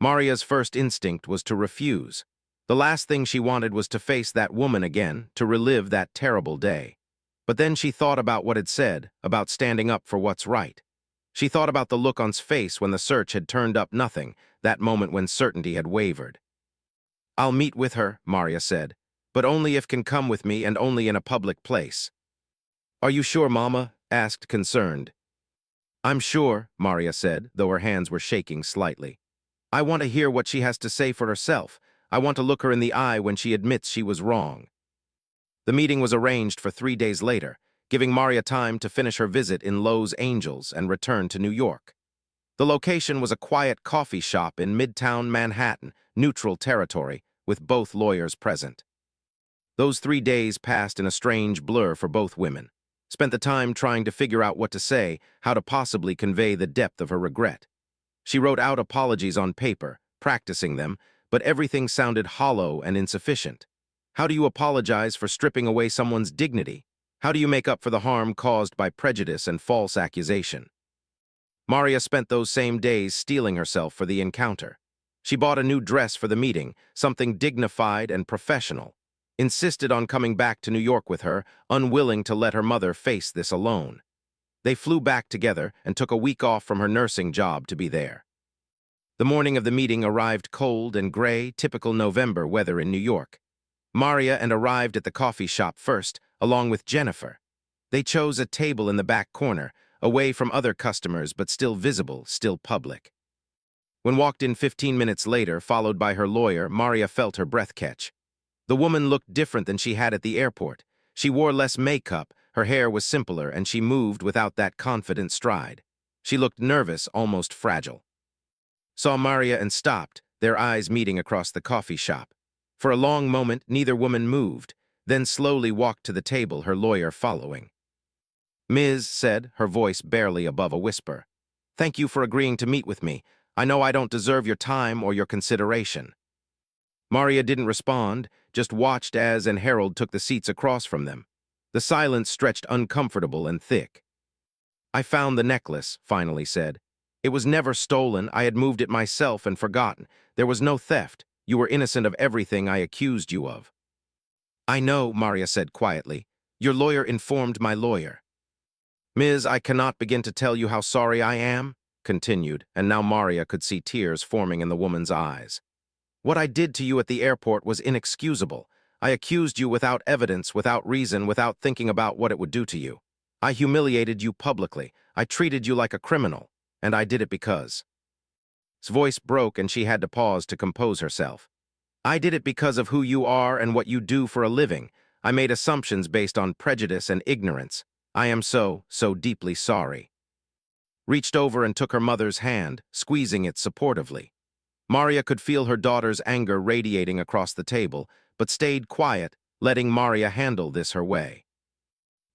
Maria's first instinct was to refuse. The last thing she wanted was to face that woman again, to relive that terrible day. But then she thought about what it said, about standing up for what's right. She thought about the look on his face when the search had turned up nothing, that moment when certainty had wavered. "I'll meet with her," Maria said, "but only if can come with me and only in a public place." "Are you sure, Mama?" asked concerned. "I'm sure," Maria said, though her hands were shaking slightly. "I want to hear what she has to say for herself. I want to look her in the eye when she admits she was wrong." The meeting was arranged for 3 days later, giving Maria time to finish her visit in Los Angeles and return to New York. The location was a quiet coffee shop in Midtown Manhattan, neutral territory, with both lawyers present. Those 3 days passed in a strange blur for both women. Spent the time trying to figure out what to say, how to possibly convey the depth of her regret. She wrote out apologies on paper, practicing them, but everything sounded hollow and insufficient. How do you apologize for stripping away someone's dignity? How do you make up for the harm caused by prejudice and false accusation? Maria spent those same days steeling herself for the encounter. She bought a new dress for the meeting, something dignified and professional. Insisted on coming back to New York with her, unwilling to let her mother face this alone. They flew back together and took a week off from her nursing job to be there. The morning of the meeting arrived cold and gray, typical November weather in New York. Maria arrived at the coffee shop first, along with Jennifer. They chose a table in the back corner, away from other customers but still visible, still public. When walked in 15 minutes later, followed by her lawyer, Maria felt her breath catch. The woman looked different than she had at the airport. She wore less makeup, her hair was simpler, and she moved without that confident stride. She looked nervous, almost fragile. Saw Maria and stopped, their eyes meeting across the coffee shop. For a long moment, neither woman moved, then slowly walked to the table, her lawyer following. "Ms. said, her voice barely above a whisper, "Thank you for agreeing to meet with me. I know I don't deserve your time or your consideration." Maria didn't respond, just watched as and Harold took the seats across from them. The silence stretched uncomfortable and thick. "I found the necklace," finally said. "It was never stolen. I had moved it myself and forgotten. There was no theft. You were innocent of everything I accused you of." "I know," Maria said quietly. "Your lawyer informed my lawyer." "Ms., I cannot begin to tell you how sorry I am," continued, and now Maria could see tears forming in the woman's eyes. "What I did to you at the airport was inexcusable. I accused you without evidence, without reason, without thinking about what it would do to you. I humiliated you publicly. I treated you like a criminal, and I did it because—" His voice broke and she had to pause to compose herself. "I did it because of who you are and what you do for a living. I made assumptions based on prejudice and ignorance. I am so deeply sorry." Reached over and took her mother's hand, squeezing it supportively. Maria could feel her daughter's anger radiating across the table, but stayed quiet, letting Maria handle this her way.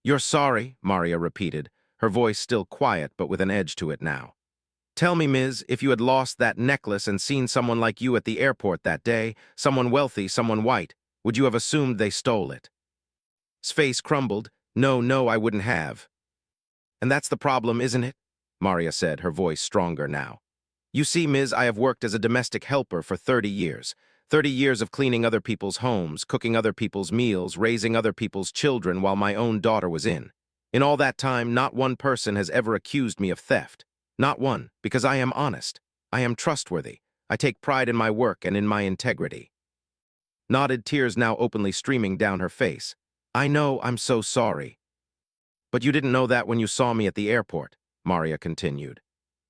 "You're sorry," Maria repeated, her voice still quiet but with an edge to it now. "Tell me, Ms., if you had lost that necklace and seen someone like you at the airport that day, someone wealthy, someone white, would you have assumed they stole it?" His face crumbled. No, I wouldn't have." "And that's the problem, isn't it?" Maria said, her voice stronger now. "You see, Ms., I have worked as a domestic helper for 30 years. 30 years of cleaning other people's homes, cooking other people's meals, raising other people's children while my own daughter was in. In all that time, not one person has ever accused me of theft. Not one, because I am honest. I am trustworthy. I take pride in my work and in my integrity." Nodded, tears now openly streaming down her face. "I know, I'm so sorry." "But you didn't know that when you saw me at the airport," Maria continued.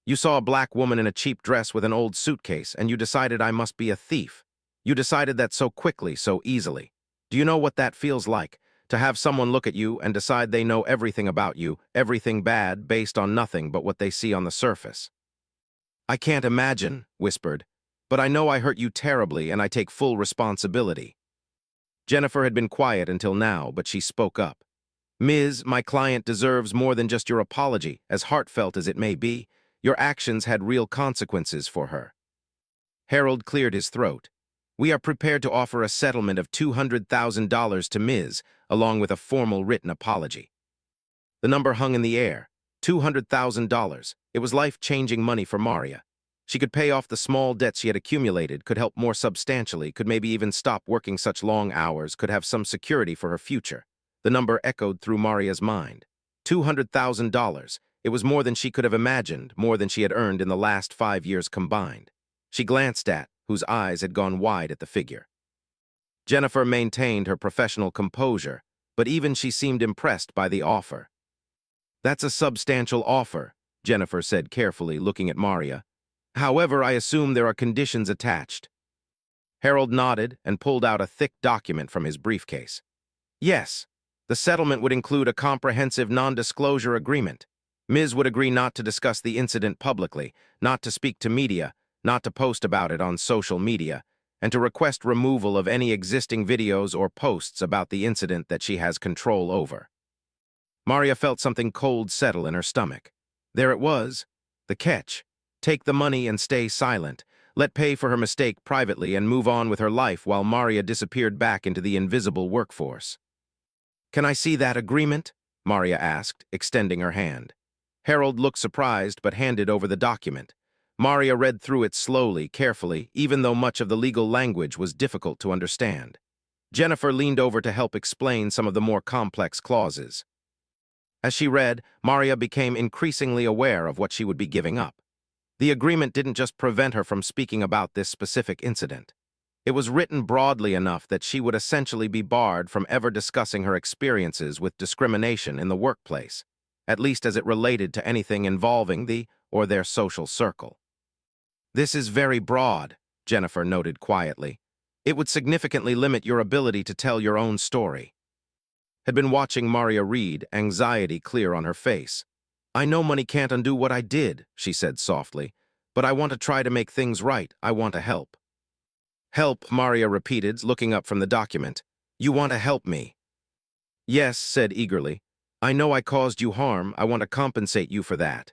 "You saw a black woman in a cheap dress with an old suitcase, and you decided I must be a thief. You decided that so quickly, so easily. Do you know what that feels like? To have someone look at you and decide they know everything about you, everything bad, based on nothing but what they see on the surface." I can't imagine, whispered, but I know I hurt you terribly and I take full responsibility. Jennifer had been quiet until now, but she spoke up. Ms., my client deserves more than just your apology, as heartfelt as it may be. Your actions had real consequences for her. Harold cleared his throat. We are prepared to offer a settlement of $200,000 to Ms., along with a formal written apology. The number hung in the air. $200,000. It was life-changing money for Maria. She could pay off the small debts she had accumulated, could help more substantially, could maybe even stop working such long hours, could have some security for her future. The number echoed through Maria's mind. $200,000. It was more than she could have imagined, more than she had earned in the last 5 years combined. She glanced at, whose eyes had gone wide at the figure. Jennifer maintained her professional composure, but even she seemed impressed by the offer. That's a substantial offer, Jennifer said carefully, looking at Maria. However, I assume there are conditions attached. Harold nodded and pulled out a thick document from his briefcase. Yes, the settlement would include a comprehensive non-disclosure agreement. Ms. would agree not to discuss the incident publicly, not to speak to media, not to post about it on social media, and to request removal of any existing videos or posts about the incident that she has control over. Maria felt something cold settle in her stomach. There it was, the catch. Take the money and stay silent. Let pay for her mistake privately and move on with her life while Maria disappeared back into the invisible workforce. Can I see that agreement? Maria asked, extending her hand. Harold looked surprised but handed over the document. Maria read through it slowly, carefully, even though much of the legal language was difficult to understand. Jennifer leaned over to help explain some of the more complex clauses. As she read, Maria became increasingly aware of what she would be giving up. The agreement didn't just prevent her from speaking about this specific incident. It was written broadly enough that she would essentially be barred from ever discussing her experiences with discrimination in the workplace, at least as it related to anything involving the or their social circle. This is very broad, Jennifer noted quietly. It would significantly limit your ability to tell your own story. Had been watching Maria read, anxiety clear on her face. I know money can't undo what I did, she said softly, but I want to try to make things right. I want to help. Help, Maria repeated, looking up from the document. You want to help me? Yes, said eagerly. I know I caused you harm. I want to compensate you for that.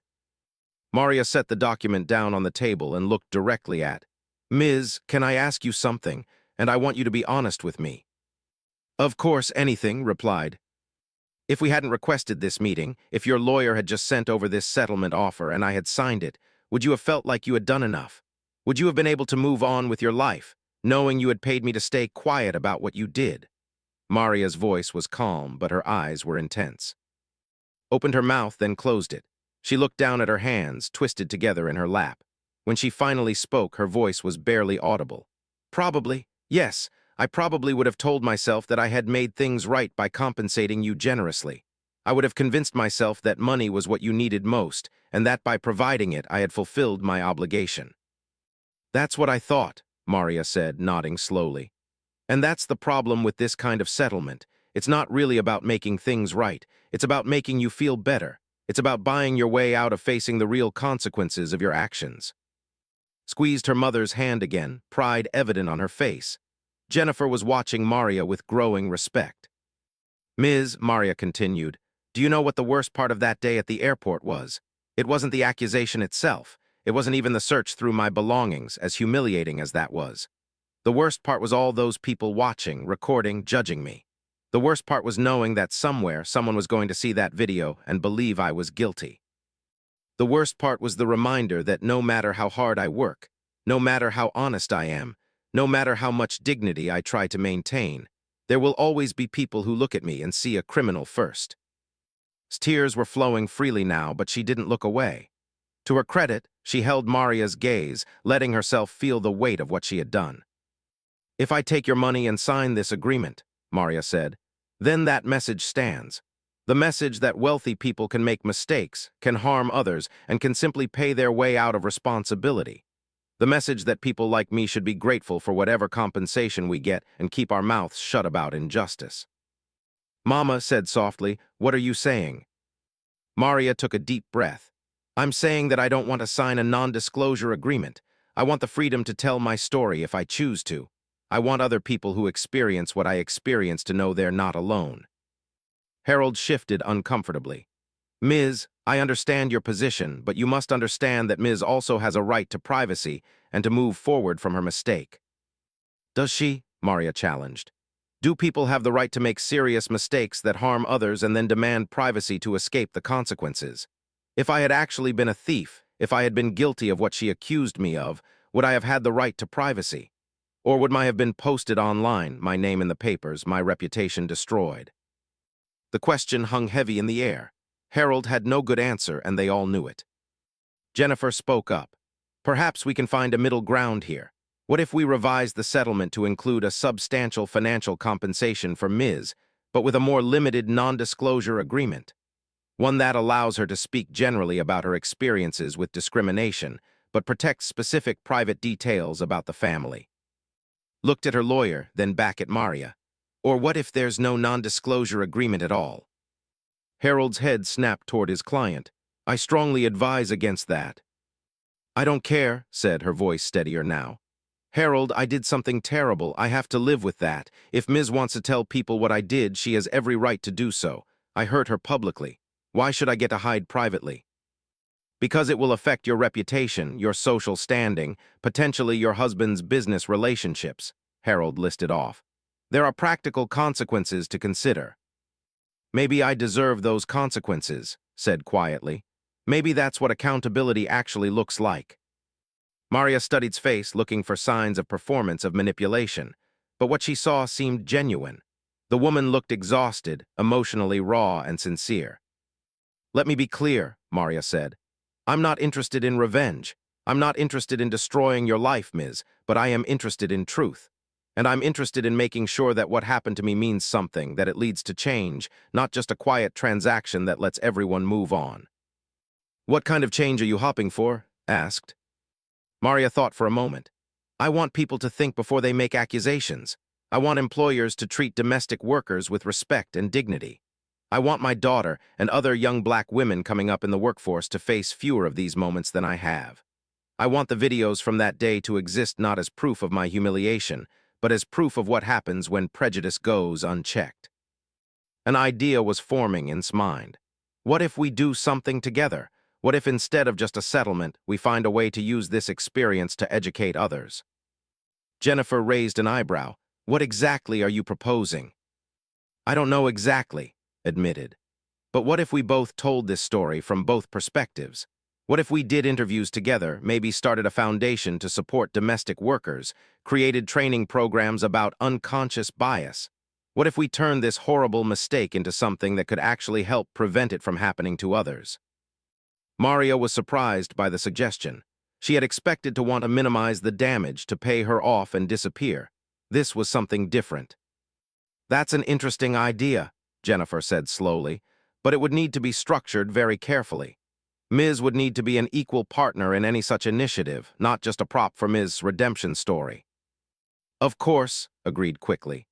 Maria set the document down on the table and looked directly at. Ms., can I ask you something? And I want you to be honest with me. Of course, anything, replied. If we hadn't requested this meeting, if your lawyer had just sent over this settlement offer and I had signed it, would you have felt like you had done enough? Would you have been able to move on with your life, knowing you had paid me to stay quiet about what you did? Maria's voice was calm, but her eyes were intense. Opened her mouth, then closed it. She looked down at her hands, twisted together in her lap. When she finally spoke, her voice was barely audible. Probably, yes. I probably would have told myself that I had made things right by compensating you generously. I would have convinced myself that money was what you needed most, and that by providing it, I had fulfilled my obligation. That's what I thought, Maria said, nodding slowly. And that's the problem with this kind of settlement. It's not really about making things right. It's about making you feel better. It's about buying your way out of facing the real consequences of your actions. Squeezed her mother's hand again, pride evident on her face. Jennifer was watching Maria with growing respect. Ms., Maria continued, do you know what the worst part of that day at the airport was? It wasn't the accusation itself. It wasn't even the search through my belongings, as humiliating as that was. The worst part was all those people watching, recording, judging me. The worst part was knowing that somewhere someone was going to see that video and believe I was guilty. The worst part was the reminder that no matter how hard I work, no matter how honest I am, no matter how much dignity I try to maintain, there will always be people who look at me and see a criminal first. Tears were flowing freely now, but she didn't look away. To her credit, she held Maria's gaze, letting herself feel the weight of what she had done. If I take your money and sign this agreement, Maria said, then that message stands. The message that wealthy people can make mistakes, can harm others, and can simply pay their way out of responsibility. The message that people like me should be grateful for whatever compensation we get and keep our mouths shut about injustice. Mama said softly, what are you saying? Maria took a deep breath. I'm saying that I don't want to sign a non-disclosure agreement. I want the freedom to tell my story if I choose to. I want other people who experience what I experience to know they're not alone. Harold shifted uncomfortably. Ms., I understand your position, but you must understand that Ms. also has a right to privacy and to move forward from her mistake. Does she? Maria challenged. Do people have the right to make serious mistakes that harm others and then demand privacy to escape the consequences? If I had actually been a thief, if I had been guilty of what she accused me of, would I have had the right to privacy? Or would I have been posted online, my name in the papers, my reputation destroyed? The question hung heavy in the air. Harold had no good answer, and they all knew it. Jennifer spoke up. Perhaps we can find a middle ground here. What if we revise the settlement to include a substantial financial compensation for Ms., but with a more limited non-disclosure agreement? One that allows her to speak generally about her experiences with discrimination, but protects specific private details about the family. Looked at her lawyer, then back at Maria. Or what if there's no non-disclosure agreement at all? Harold's head snapped toward his client. I strongly advise against that. I don't care, said, her voice steadier now. Harold, I did something terrible. I have to live with that. If Ms. wants to tell people what I did, she has every right to do so. I hurt her publicly. Why should I get to hide privately? Because it will affect your reputation, your social standing, potentially your husband's business relationships, Harold listed off. There are practical consequences to consider. Maybe I deserve those consequences, said quietly. Maybe that's what accountability actually looks like. Maria studied his face, looking for signs of performance of manipulation, but what she saw seemed genuine. The woman looked exhausted, emotionally raw and sincere. Let me be clear, Maria said. I'm not interested in revenge. I'm not interested in destroying your life, Ms., but I am interested in truth. And I'm interested in making sure that what happened to me means something, that it leads to change, not just a quiet transaction that lets everyone move on. What kind of change are you hoping for? Asked. Maria thought for a moment. I want people to think before they make accusations. I want employers to treat domestic workers with respect and dignity. I want my daughter and other young black women coming up in the workforce to face fewer of these moments than I have. I want the videos from that day to exist not as proof of my humiliation, but as proof of what happens when prejudice goes unchecked. An idea was forming in his mind. What if we do something together? What if instead of just a settlement, we find a way to use this experience to educate others? Jennifer raised an eyebrow. What exactly are you proposing? I don't know exactly, admitted. But what if we both told this story from both perspectives? What if we did interviews together, maybe started a foundation to support domestic workers, created training programs about unconscious bias? What if we turned this horrible mistake into something that could actually help prevent it from happening to others? Maria was surprised by the suggestion. She had expected to want to minimize the damage, to pay her off and disappear. This was something different. That's an interesting idea, Jennifer said slowly, but it would need to be structured very carefully. Ms. would need to be an equal partner in any such initiative, not just a prop for Ms.'s redemption story. Of course, agreed quickly.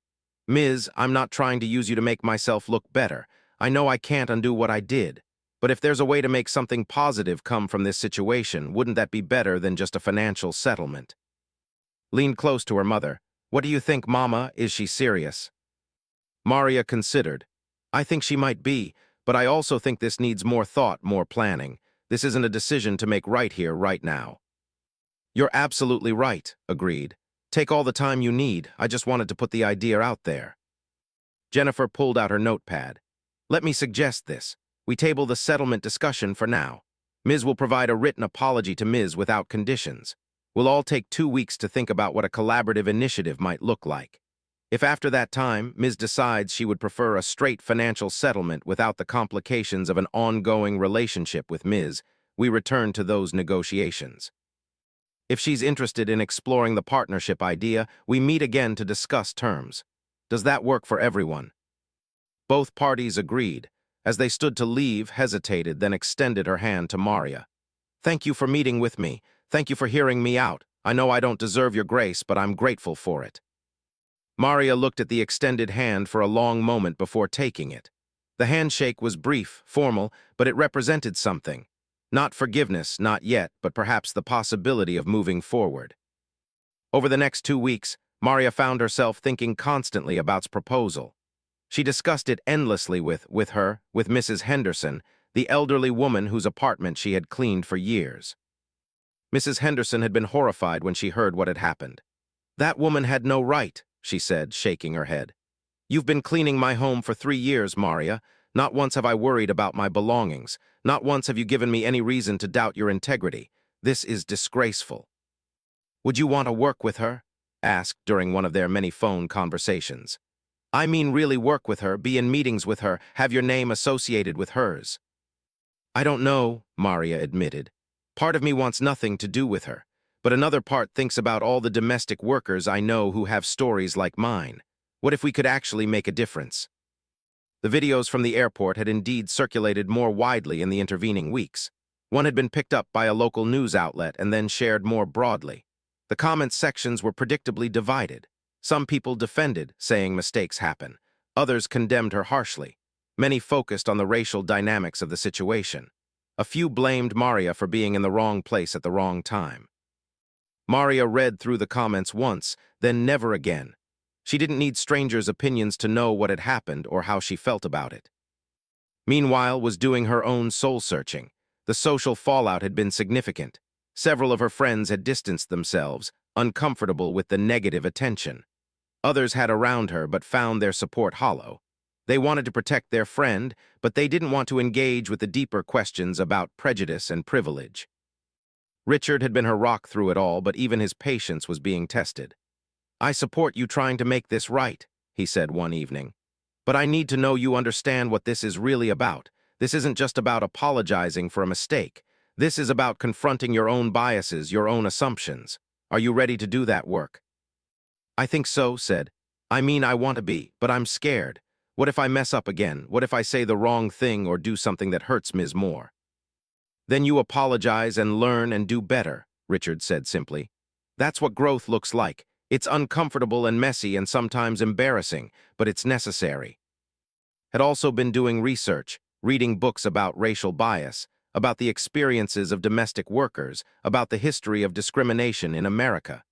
Ms., I'm not trying to use you to make myself look better. I know I can't undo what I did. But if there's a way to make something positive come from this situation, wouldn't that be better than just a financial settlement? Leaned close to her mother. What do you think, Mama? Is she serious? Maria considered. I think she might be, but I also think this needs more thought, more planning. This isn't a decision to make right here, right now. You're absolutely right, agreed. Take all the time you need. I just wanted to put the idea out there. Jennifer pulled out her notepad. Let me suggest this. We table the settlement discussion for now. Ms. will provide a written apology to Ms. without conditions. We'll all take 2 weeks to think about what a collaborative initiative might look like. If after that time, Ms. decides she would prefer a straight financial settlement without the complications of an ongoing relationship with Ms., we return to those negotiations. If she's interested in exploring the partnership idea, we meet again to discuss terms. Does that work for everyone? Both parties agreed. As they stood to leave, hesitated, then extended her hand to Maria. Thank you for meeting with me. Thank you for hearing me out. I know I don't deserve your grace, but I'm grateful for it. Maria looked at the extended hand for a long moment before taking it. The handshake was brief, formal, but it represented something. Not forgiveness, not yet, but perhaps the possibility of moving forward. Over the next 2 weeks, Maria found herself thinking constantly about his proposal. She discussed it endlessly with Mrs. Henderson, the elderly woman whose apartment she had cleaned for years. Mrs. Henderson had been horrified when she heard what had happened. "That woman had no right," she said, shaking her head. "You've been cleaning my home for 3 years, Maria. Not once have I worried about my belongings. Not once have you given me any reason to doubt your integrity. This is disgraceful." "Would you want to work with her?" asked during one of their many phone conversations. "I mean really work with her, be in meetings with her, have your name associated with hers." "I don't know," Maria admitted. "Part of me wants nothing to do with her, but another part thinks about all the domestic workers I know who have stories like mine. What if we could actually make a difference?" The videos from the airport had indeed circulated more widely in the intervening weeks. One had been picked up by a local news outlet and then shared more broadly. The comment sections were predictably divided. Some people defended, saying mistakes happen. Others condemned her harshly. Many focused on the racial dynamics of the situation. A few blamed Maria for being in the wrong place at the wrong time. Maria read through the comments once, then never again. She didn't need strangers' opinions to know what had happened or how she felt about it. Meanwhile, was doing her own soul-searching. The social fallout had been significant. Several of her friends had distanced themselves, uncomfortable with the negative attention. Others had around her but found their support hollow. They wanted to protect their friend, but they didn't want to engage with the deeper questions about prejudice and privilege. Richard had been her rock through it all, but even his patience was being tested. "I support you trying to make this right," he said one evening. "But I need to know you understand what this is really about. This isn't just about apologizing for a mistake. This is about confronting your own biases, your own assumptions. Are you ready to do that work?" "I think so," said. "I mean, I want to be, but I'm scared. What if I mess up again? What if I say the wrong thing or do something that hurts Ms. Moore?" "Then you apologize and learn and do better," Richard said simply. "That's what growth looks like. It's uncomfortable and messy and sometimes embarrassing, but it's necessary." Had also been doing research, reading books about racial bias, about the experiences of domestic workers, about the history of discrimination in America.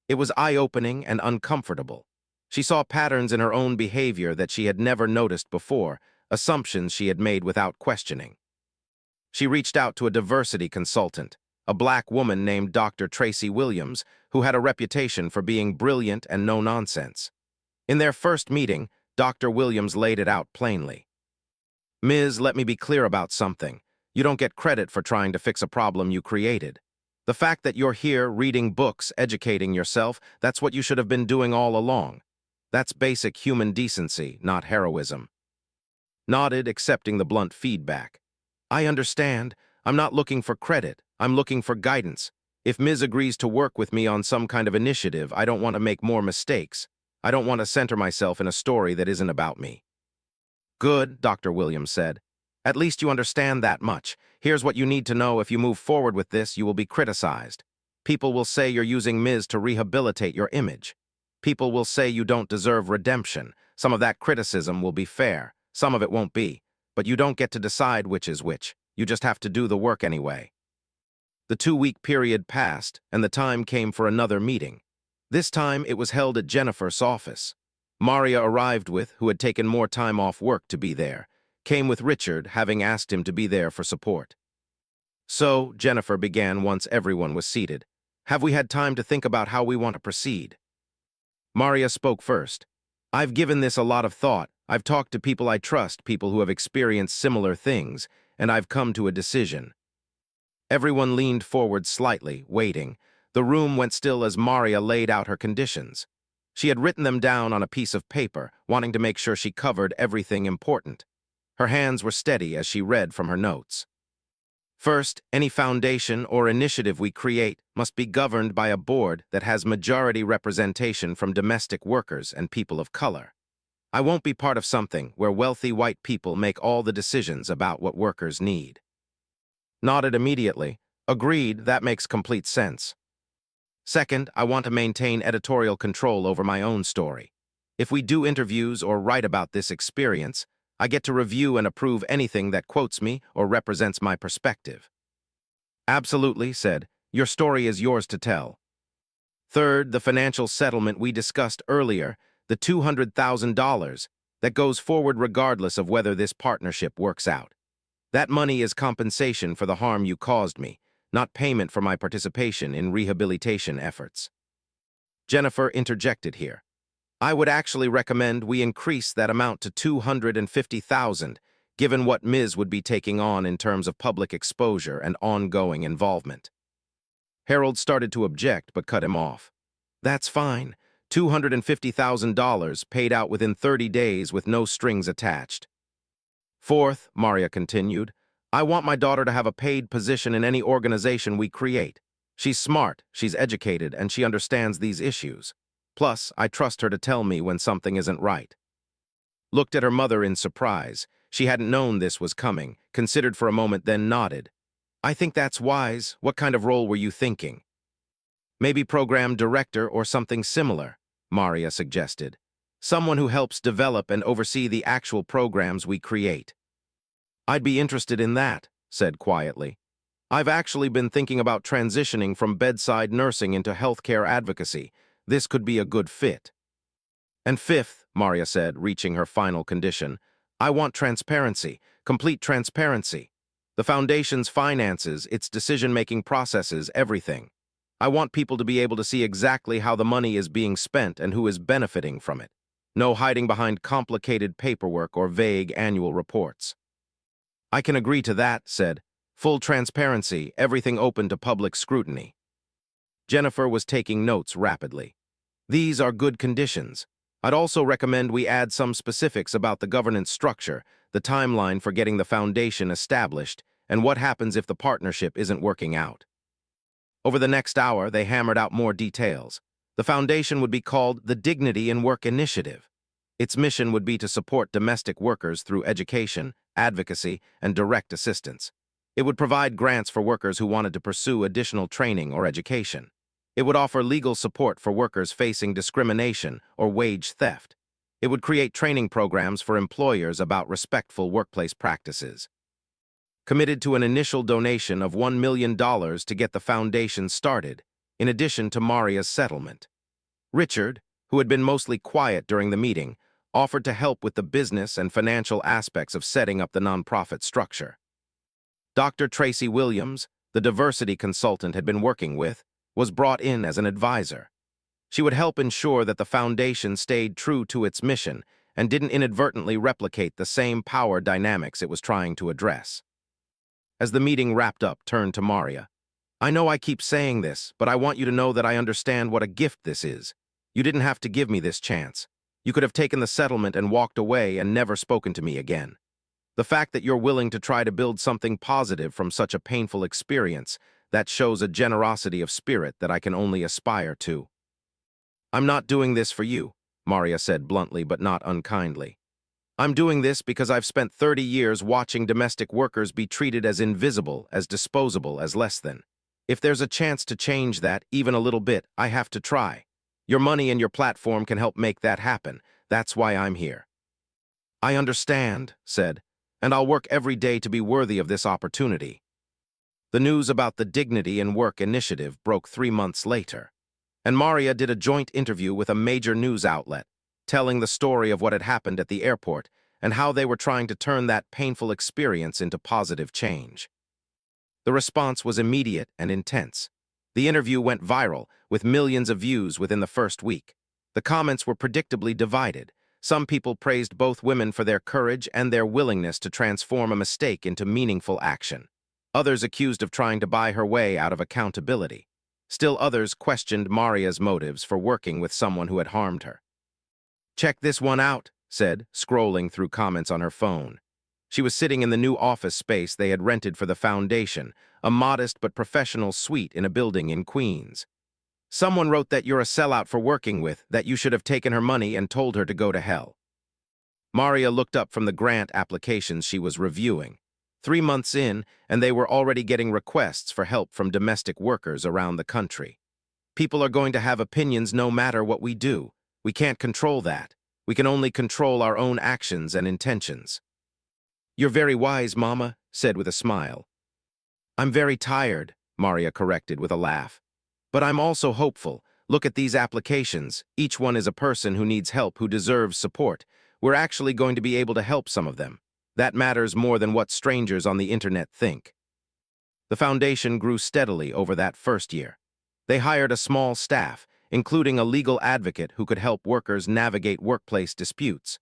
It was eye-opening and uncomfortable. She saw patterns in her own behavior that she had never noticed before, assumptions she had made without questioning. She reached out to a diversity consultant, a black woman named Dr. Tracy Williams, who had a reputation for being brilliant and no-nonsense. In their first meeting, Dr. Williams laid it out plainly. "Ms., let me be clear about something. You don't get credit for trying to fix a problem you created. The fact that you're here reading books, educating yourself, that's what you should have been doing all along. That's basic human decency, not heroism." Nodded, accepting the blunt feedback. "I understand. I'm not looking for credit. I'm looking for guidance. If Ms. agrees to work with me on some kind of initiative, I don't want to make more mistakes. I don't want to center myself in a story that isn't about me." "Good," Dr. Williams said. "At least you understand that much. Here's what you need to know. If you move forward with this, you will be criticized. People will say you're using Ms. to rehabilitate your image. People will say you don't deserve redemption. Some of that criticism will be fair. Some of it won't be. But you don't get to decide which is which. You just have to do the work anyway." The 2-week period passed, and the time came for another meeting. This time, it was held at Jennifer's office. Maria arrived with, who had taken more time off work to be there, came with Richard, having asked him to be there for support. "So," Jennifer began once everyone was seated, "have we had time to think about how we want to proceed?" Maria spoke first. "I've given this a lot of thought. I've talked to people I trust, people who have experienced similar things, and I've come to a decision." Everyone leaned forward slightly, waiting. The room went still as Maria laid out her conditions. She had written them down on a piece of paper, wanting to make sure she covered everything important. Her hands were steady as she read from her notes. "First, any foundation or initiative we create must be governed by a board that has majority representation from domestic workers and people of color. I won't be part of something where wealthy white people make all the decisions about what workers need." Nodded immediately. "Agreed, that makes complete sense." "Second, I want to maintain editorial control over my own story. If we do interviews or write about this experience, I get to review and approve anything that quotes me or represents my perspective. Absolutely, said. Your story is yours to tell. Third, the financial settlement we discussed earlier, the $200,000, that goes forward regardless of whether this partnership works out. That money is compensation for the harm you caused me, not payment for my participation in rehabilitation efforts. Jennifer interjected here. I would actually recommend we increase that amount to $250,000, given what Ms. would be taking on in terms of public exposure and ongoing involvement. Harold started to object, but cut him off. That's fine. $250,000 paid out within 30 days with no strings attached. Fourth, Maria continued, I want my daughter to have a paid position in any organization we create. She's smart, she's educated, and she understands these issues. Plus, I trust her to tell me when something isn't right. Looked at her mother in surprise. She hadn't known this was coming, considered for a moment, then nodded. I think that's wise. What kind of role were you thinking? Maybe program director or something similar, Maria suggested. Someone who helps develop and oversee the actual programs we create. I'd be interested in that, said quietly. I've actually been thinking about transitioning from bedside nursing into healthcare advocacy. This could be a good fit. And fifth, Maria said, reaching her final condition, I want transparency, complete transparency. The foundation's finances, its decision-making processes, everything. I want people to be able to see exactly how the money is being spent and who is benefiting from it. No hiding behind complicated paperwork or vague annual reports. I can agree to that, said. Full transparency, everything open to public scrutiny. Jennifer was taking notes rapidly. These are good conditions. I'd also recommend we add some specifics about the governance structure, the timeline for getting the foundation established, and what happens if the partnership isn't working out. Over the next hour, they hammered out more details. The foundation would be called the Dignity in Work Initiative. Its mission would be to support domestic workers through education, advocacy, and direct assistance. It would provide grants for workers who wanted to pursue additional training or education. It would offer legal support for workers facing discrimination or wage theft. It would create training programs for employers about respectful workplace practices. Committed to an initial donation of $1 million to get the foundation started, in addition to Maria's settlement. Richard, who had been mostly quiet during the meeting, offered to help with the business and financial aspects of setting up the nonprofit structure. Dr. Tracy Williams, the diversity consultant had been working with, was brought in as an advisor. She would help ensure that the foundation stayed true to its mission and didn't inadvertently replicate the same power dynamics it was trying to address. As the meeting wrapped up, turned to Maria. I know I keep saying this, but I want you to know that I understand what a gift this is. You didn't have to give me this chance. You could have taken the settlement and walked away and never spoken to me again. The fact that you're willing to try to build something positive from such a painful experience, that shows a generosity of spirit that I can only aspire to. I'm not doing this for you, Maria said bluntly but not unkindly. I'm doing this because I've spent 30 years watching domestic workers be treated as invisible, as disposable, as less than. If there's a chance to change that, even a little bit, I have to try. Your money and your platform can help make that happen. That's why I'm here. I understand, said, and I'll work every day to be worthy of this opportunity. The news about the Dignity in Work initiative broke 3 months later, and Maria did a joint interview with a major news outlet, telling the story of what had happened at the airport and how they were trying to turn that painful experience into positive change. The response was immediate and intense. The interview went viral, with millions of views within the first week. The comments were predictably divided. Some people praised both women for their courage and their willingness to transform a mistake into meaningful action. Others accused of trying to buy her way out of accountability. Still others questioned Maria's motives for working with someone who had harmed her. Check this one out, said, scrolling through comments on her phone. She was sitting in the new office space they had rented for the foundation, a modest but professional suite in a building in Queens. Someone wrote that you're a sellout for working with, that you should have taken her money and told her to go to hell. Maria looked up from the grant applications she was reviewing. 3 months in, and they were already getting requests for help from domestic workers around the country. People are going to have opinions no matter what we do. We can't control that. We can only control our own actions and intentions. You're very wise, Mama, said with a smile. I'm very tired, Maria corrected with a laugh. But I'm also hopeful. Look at these applications. Each one is a person who needs help, who deserves support. We're actually going to be able to help some of them. That matters more than what strangers on the internet think. The foundation grew steadily over that first year. They hired a small staff, including a legal advocate who could help workers navigate workplace disputes.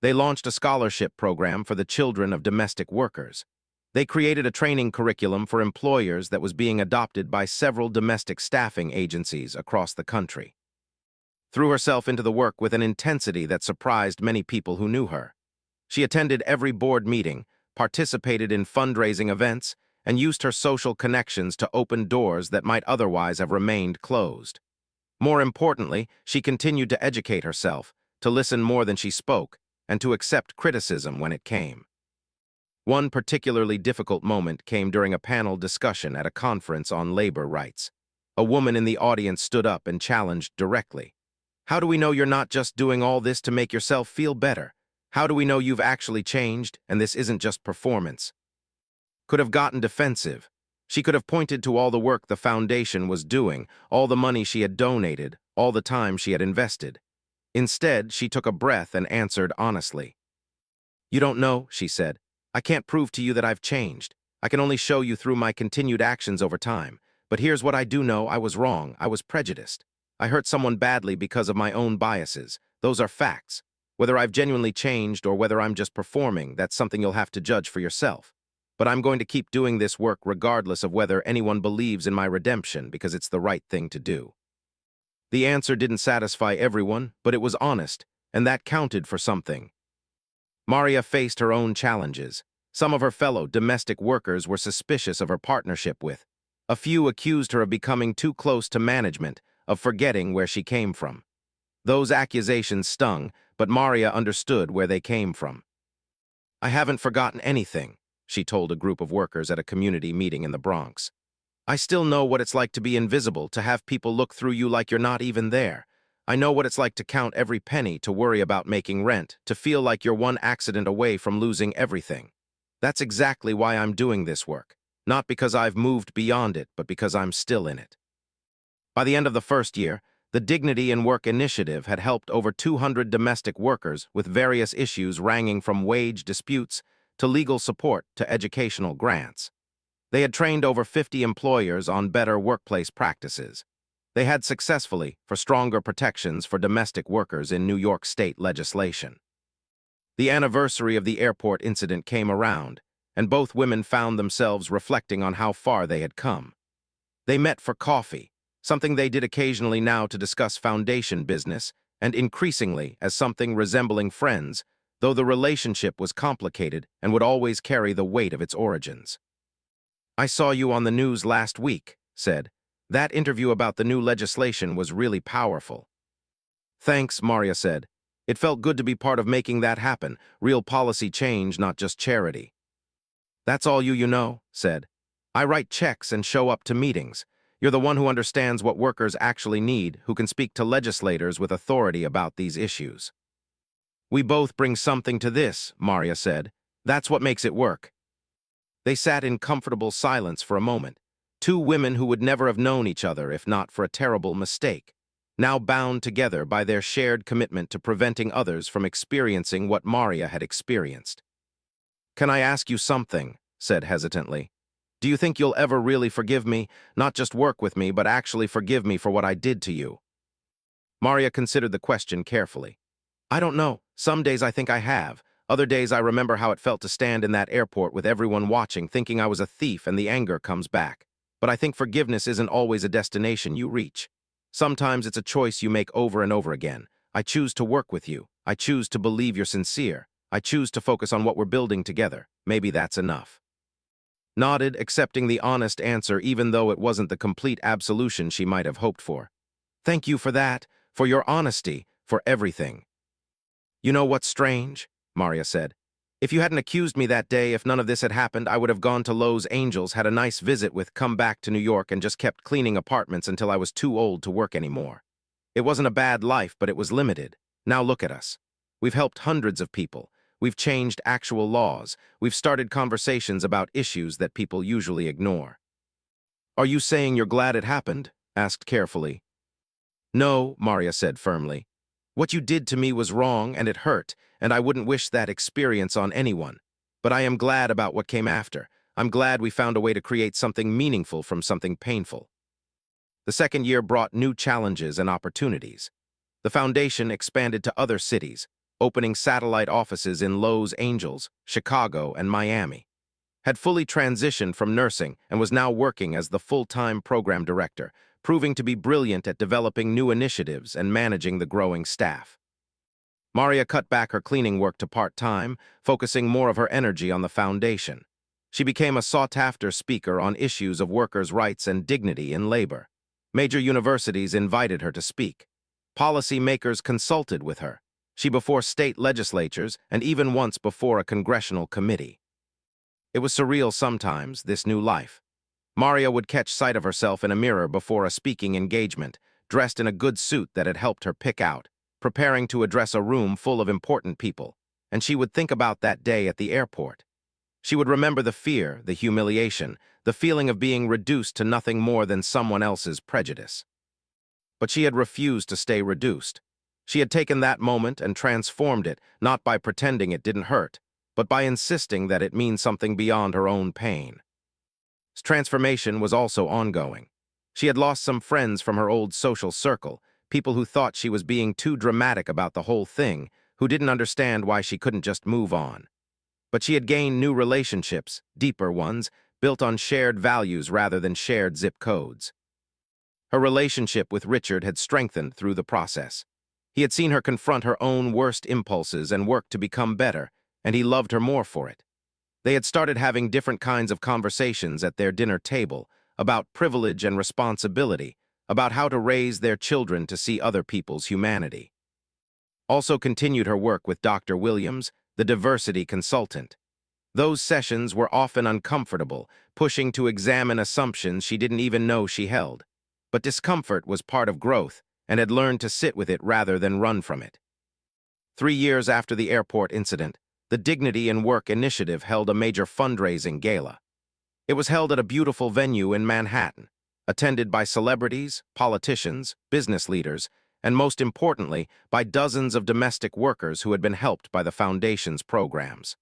They launched a scholarship program for the children of domestic workers. They created a training curriculum for employers that was being adopted by several domestic staffing agencies across the country. Threw herself into the work with an intensity that surprised many people who knew her. She attended every board meeting, participated in fundraising events, and used her social connections to open doors that might otherwise have remained closed. More importantly, she continued to educate herself, to listen more than she spoke, and to accept criticism when it came. One particularly difficult moment came during a panel discussion at a conference on labor rights. A woman in the audience stood up and challenged directly. How do we know you're not just doing all this to make yourself feel better? How do we know you've actually changed, and this isn't just performance? Could have gotten defensive. She could have pointed to all the work the foundation was doing, all the money she had donated, all the time she had invested. Instead, she took a breath and answered honestly. You don't know, she said. I can't prove to you that I've changed. I can only show you through my continued actions over time. But here's what I do know. I was wrong. I was prejudiced. I hurt someone badly because of my own biases. Those are facts. Whether I've genuinely changed or whether I'm just performing, that's something you'll have to judge for yourself. But I'm going to keep doing this work regardless of whether anyone believes in my redemption, because it's the right thing to do. The answer didn't satisfy everyone, but it was honest, and that counted for something. Maria faced her own challenges. Some of her fellow domestic workers were suspicious of her partnership with. A few accused her of becoming too close to management, of forgetting where she came from. Those accusations stung, but Maria understood where they came from. I haven't forgotten anything, she told a group of workers at a community meeting in the Bronx. I still know what it's like to be invisible, to have people look through you like you're not even there. I know what it's like to count every penny, to worry about making rent, to feel like you're one accident away from losing everything. That's exactly why I'm doing this work. Not because I've moved beyond it, but because I'm still in it. By the end of the first year, the Dignity in Work initiative had helped over 200 domestic workers with various issues ranging from wage disputes to legal support to educational grants. They had trained over 50 employers on better workplace practices. They had successfully for stronger protections for domestic workers in New York state legislation. The anniversary of the airport incident came around, and both women found themselves reflecting on how far they had come. They met for coffee, something they did occasionally now to discuss foundation business, and increasingly as something resembling friends, though the relationship was complicated and would always carry the weight of its origins. I saw you on the news last week, said. That interview about the new legislation was really powerful. Thanks, Maria said. It felt good to be part of making that happen, real policy change, not just charity. That's all you know, said. I write checks and show up to meetings. You're the one who understands what workers actually need, who can speak to legislators with authority about these issues. We both bring something to this, Maria said. That's what makes it work. They sat in comfortable silence for a moment. Two women who would never have known each other if not for a terrible mistake, now bound together by their shared commitment to preventing others from experiencing what Maria had experienced. Can I ask you something? Said hesitantly. Do you think you'll ever really forgive me, not just work with me, but actually forgive me for what I did to you? Maria considered the question carefully. I don't know. Some days I think I have. Other days I remember how it felt to stand in that airport with everyone watching, thinking I was a thief, and the anger comes back. But I think forgiveness isn't always a destination you reach. Sometimes it's a choice you make over and over again. I choose to work with you. I choose to believe you're sincere. I choose to focus on what we're building together. Maybe that's enough. Nodded, accepting the honest answer even though it wasn't the complete absolution she might have hoped for. Thank you for that, for your honesty, for everything. You know what's strange? Maria said. If you hadn't accused me that day, if none of this had happened, I would have gone to Lowe's Angels, had a nice visit with, come back to New York, and just kept cleaning apartments until I was too old to work anymore. It wasn't a bad life, but it was limited. Now look at us. We've helped hundreds of people. We've changed actual laws. We've started conversations about issues that people usually ignore. Are you saying you're glad it happened? Asked carefully. No, Maria said firmly. What you did to me was wrong and it hurt, and I wouldn't wish that experience on anyone. But I am glad about what came after. I'm glad we found a way to create something meaningful from something painful. The second year brought new challenges and opportunities. The foundation expanded to other cities, opening satellite offices in Los Angeles, Chicago, and Miami. Had fully transitioned from nursing and was now working as the full-time program director, proving to be brilliant at developing new initiatives and managing the growing staff. Maria cut back her cleaning work to part-time, focusing more of her energy on the foundation. She became a sought-after speaker on issues of workers' rights and dignity in labor. Major universities invited her to speak. Policymakers consulted with her. She before state legislatures and even once before a congressional committee. It was surreal sometimes, this new life. Maria would catch sight of herself in a mirror before a speaking engagement, dressed in a good suit that had helped her pick out, preparing to address a room full of important people, and she would think about that day at the airport. She would remember the fear, the humiliation, the feeling of being reduced to nothing more than someone else's prejudice. But she had refused to stay reduced. She had taken that moment and transformed it, not by pretending it didn't hurt, but by insisting that it means something beyond her own pain. Transformation was also ongoing. She had lost some friends from her old social circle, people who thought she was being too dramatic about the whole thing, who didn't understand why she couldn't just move on. But she had gained new relationships, deeper ones, built on shared values rather than shared zip codes. Her relationship with Richard had strengthened through the process. He had seen her confront her own worst impulses and work to become better, and he loved her more for it. They had started having different kinds of conversations at their dinner table, about privilege and responsibility, about how to raise their children to see other people's humanity. Also continued her work with Dr. Williams, the diversity consultant. Those sessions were often uncomfortable, pushing to examine assumptions she didn't even know she held. But discomfort was part of growth, and had learned to sit with it rather than run from it. 3 years after the airport incident, the Dignity in Work Initiative held a major fundraising gala. It was held at a beautiful venue in Manhattan, attended by celebrities, politicians, business leaders, and most importantly, by dozens of domestic workers who had been helped by the Foundation's programs.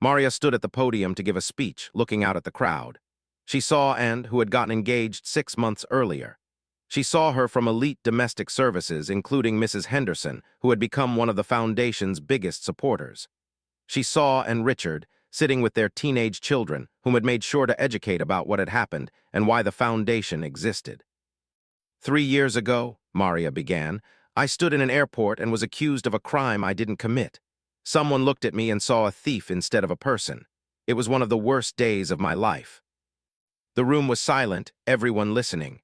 Maria stood at the podium to give a speech, looking out at the crowd. She saw Anne, who had gotten engaged 6 months earlier. She saw her from elite domestic services, including Mrs. Henderson, who had become one of the Foundation's biggest supporters. She saw Anne and Richard, sitting with their teenage children, whom had made sure to educate about what had happened and why the Foundation existed. 3 years ago, Maria began, I stood in an airport and was accused of a crime I didn't commit. Someone looked at me and saw a thief instead of a person. It was one of the worst days of my life. The room was silent, everyone listening.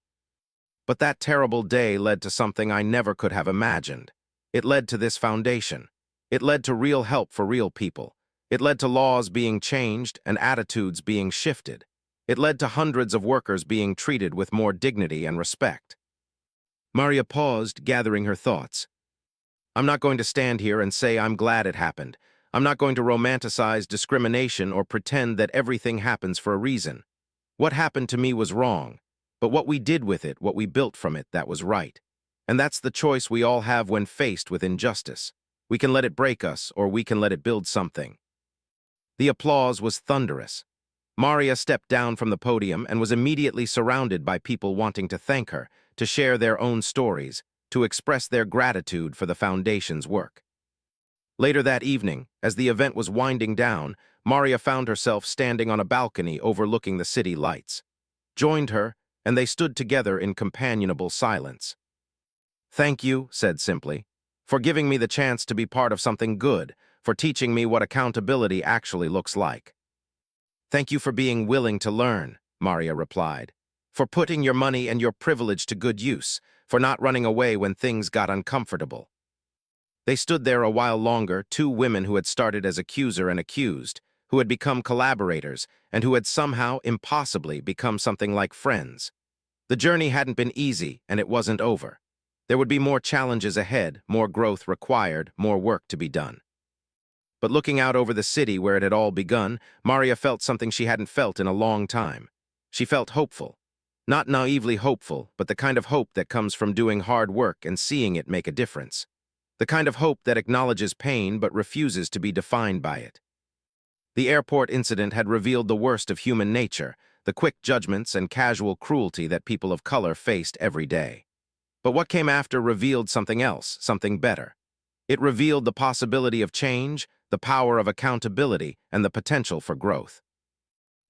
But that terrible day led to something I never could have imagined. It led to this foundation. It led to real help for real people. It led to laws being changed and attitudes being shifted. It led to hundreds of workers being treated with more dignity and respect. Maria paused, gathering her thoughts. I'm not going to stand here and say I'm glad it happened. I'm not going to romanticize discrimination or pretend that everything happens for a reason. What happened to me was wrong, but what we did with it, what we built from it, that was right. And that's the choice we all have when faced with injustice. We can let it break us, or we can let it build something. The applause was thunderous. Maria stepped down from the podium and was immediately surrounded by people wanting to thank her, to share their own stories, to express their gratitude for the Foundation's work. Later that evening, as the event was winding down, Maria found herself standing on a balcony overlooking the city lights. Joined her, and they stood together in companionable silence. Thank you, said simply, for giving me the chance to be part of something good, for teaching me what accountability actually looks like. Thank you for being willing to learn, Maria replied, for putting your money and your privilege to good use, for not running away when things got uncomfortable. They stood there a while longer, 2 women who had started as accuser and accused, who had become collaborators, and who had somehow, impossibly, become something like friends. The journey hadn't been easy, and it wasn't over. There would be more challenges ahead, more growth required, more work to be done. But looking out over the city where it had all begun, Maria felt something she hadn't felt in a long time. She felt hopeful. Not naively hopeful, but the kind of hope that comes from doing hard work and seeing it make a difference. The kind of hope that acknowledges pain but refuses to be defined by it. The airport incident had revealed the worst of human nature, the quick judgments and casual cruelty that people of color faced every day. But what came after revealed something else, something better. It revealed the possibility of change, the power of accountability, and the potential for growth.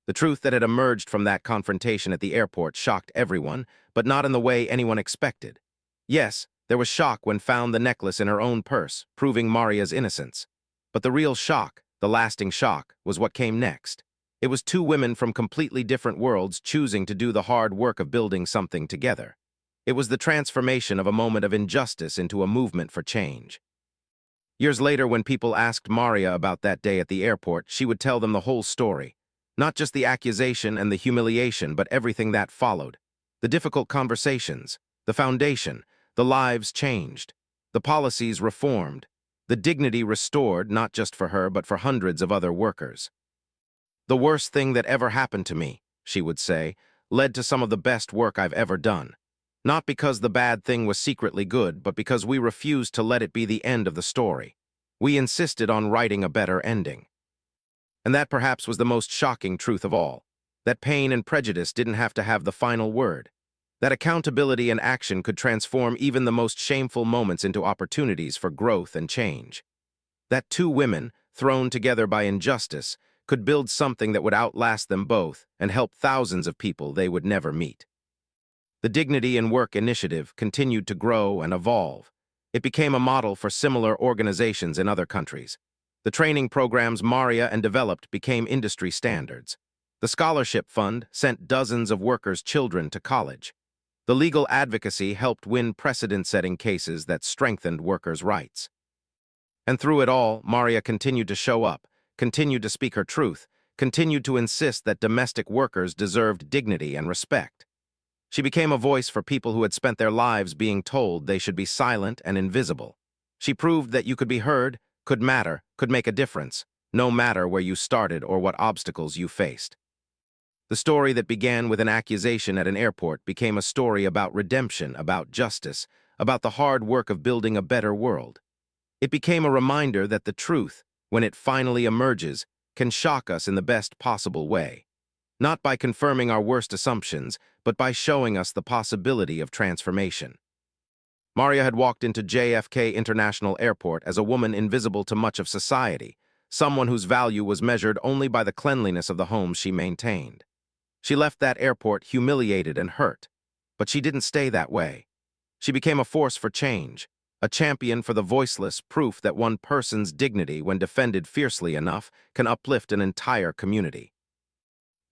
The truth that had emerged from that confrontation at the airport shocked everyone, but not in the way anyone expected. Yes, there was shock when found the necklace in her own purse, proving Maria's innocence. But the real shock, the lasting shock, was what came next. It was two women from completely different worlds choosing to do the hard work of building something together. It was the transformation of a moment of injustice into a movement for change. Years later, when people asked Maria about that day at the airport, she would tell them the whole story. Not just the accusation and the humiliation, but everything that followed. The difficult conversations, the foundation, the lives changed, the policies reformed, the dignity restored not just for her but for hundreds of other workers. The worst thing that ever happened to me, she would say, led to some of the best work I've ever done. Not because the bad thing was secretly good, but because we refused to let it be the end of the story. We insisted on writing a better ending. And that perhaps was the most shocking truth of all. That pain and prejudice didn't have to have the final word. That accountability and action could transform even the most shameful moments into opportunities for growth and change. That two women, thrown together by injustice, could build something that would outlast them both and help thousands of people they would never meet. The Dignity in Work initiative continued to grow and evolve. It became a model for similar organizations in other countries. The training programs Maria and developed became industry standards. The scholarship fund sent dozens of workers' children to college. The legal advocacy helped win precedent-setting cases that strengthened workers' rights. And through it all, Maria continued to show up, continued to speak her truth, continued to insist that domestic workers deserved dignity and respect. She became a voice for people who had spent their lives being told they should be silent and invisible. She proved that you could be heard, could matter, could make a difference, no matter where you started or what obstacles you faced. The story that began with an accusation at an airport became a story about redemption, about justice, about the hard work of building a better world. It became a reminder that the truth, when it finally emerges, can shock us in the best possible way. Not by confirming our worst assumptions, but by showing us the possibility of transformation. Maria had walked into JFK International Airport as a woman invisible to much of society, someone whose value was measured only by the cleanliness of the homes she maintained. She left that airport humiliated and hurt, but she didn't stay that way. She became a force for change, a champion for the voiceless, proof that one person's dignity, when defended fiercely enough, can uplift an entire community.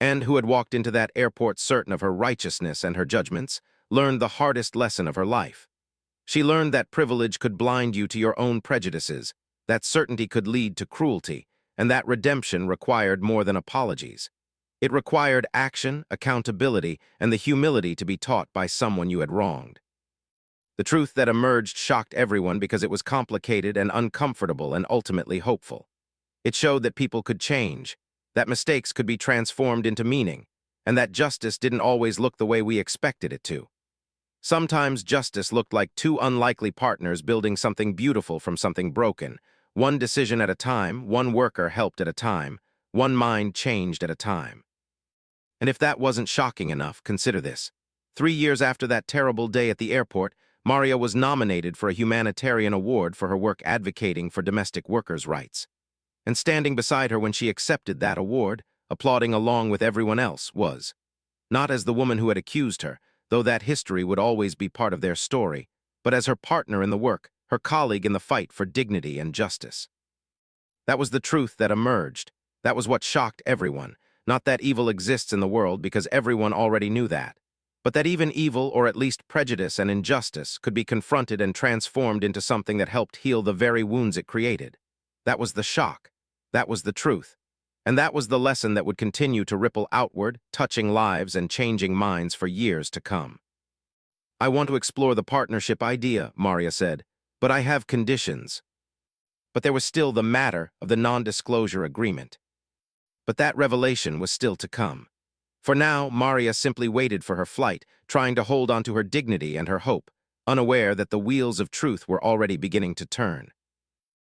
And who had walked into that airport certain of her righteousness and her judgments, learned the hardest lesson of her life. She learned that privilege could blind you to your own prejudices, that certainty could lead to cruelty, and that redemption required more than apologies. It required action, accountability, and the humility to be taught by someone you had wronged. The truth that emerged shocked everyone because it was complicated and uncomfortable and ultimately hopeful. It showed that people could change, that mistakes could be transformed into meaning, and that justice didn't always look the way we expected it to. Sometimes justice looked like two unlikely partners building something beautiful from something broken, one decision at a time, one worker helped at a time, one mind changed at a time. And if that wasn't shocking enough, consider this. 3 years after that terrible day at the airport, Maria was nominated for a humanitarian award for her work advocating for domestic workers' rights. And standing beside her when she accepted that award, applauding along with everyone else, was not as the woman who had accused her, though that history would always be part of their story, but as her partner in the work, her colleague in the fight for dignity and justice. That was the truth that emerged. That was what shocked everyone. Not that evil exists in the world, because everyone already knew that, but that even evil, or at least prejudice and injustice, could be confronted and transformed into something that helped heal the very wounds it created. That was the shock. That was the truth. And that was the lesson that would continue to ripple outward, touching lives and changing minds for years to come. "I want to explore the partnership idea," Maria said, "but I have conditions." but there was still the matter of the non-disclosure agreement. But that revelation was still to come. For now, Maria simply waited for her flight, trying to hold onto her dignity and her hope, unaware that the wheels of truth were already beginning to turn.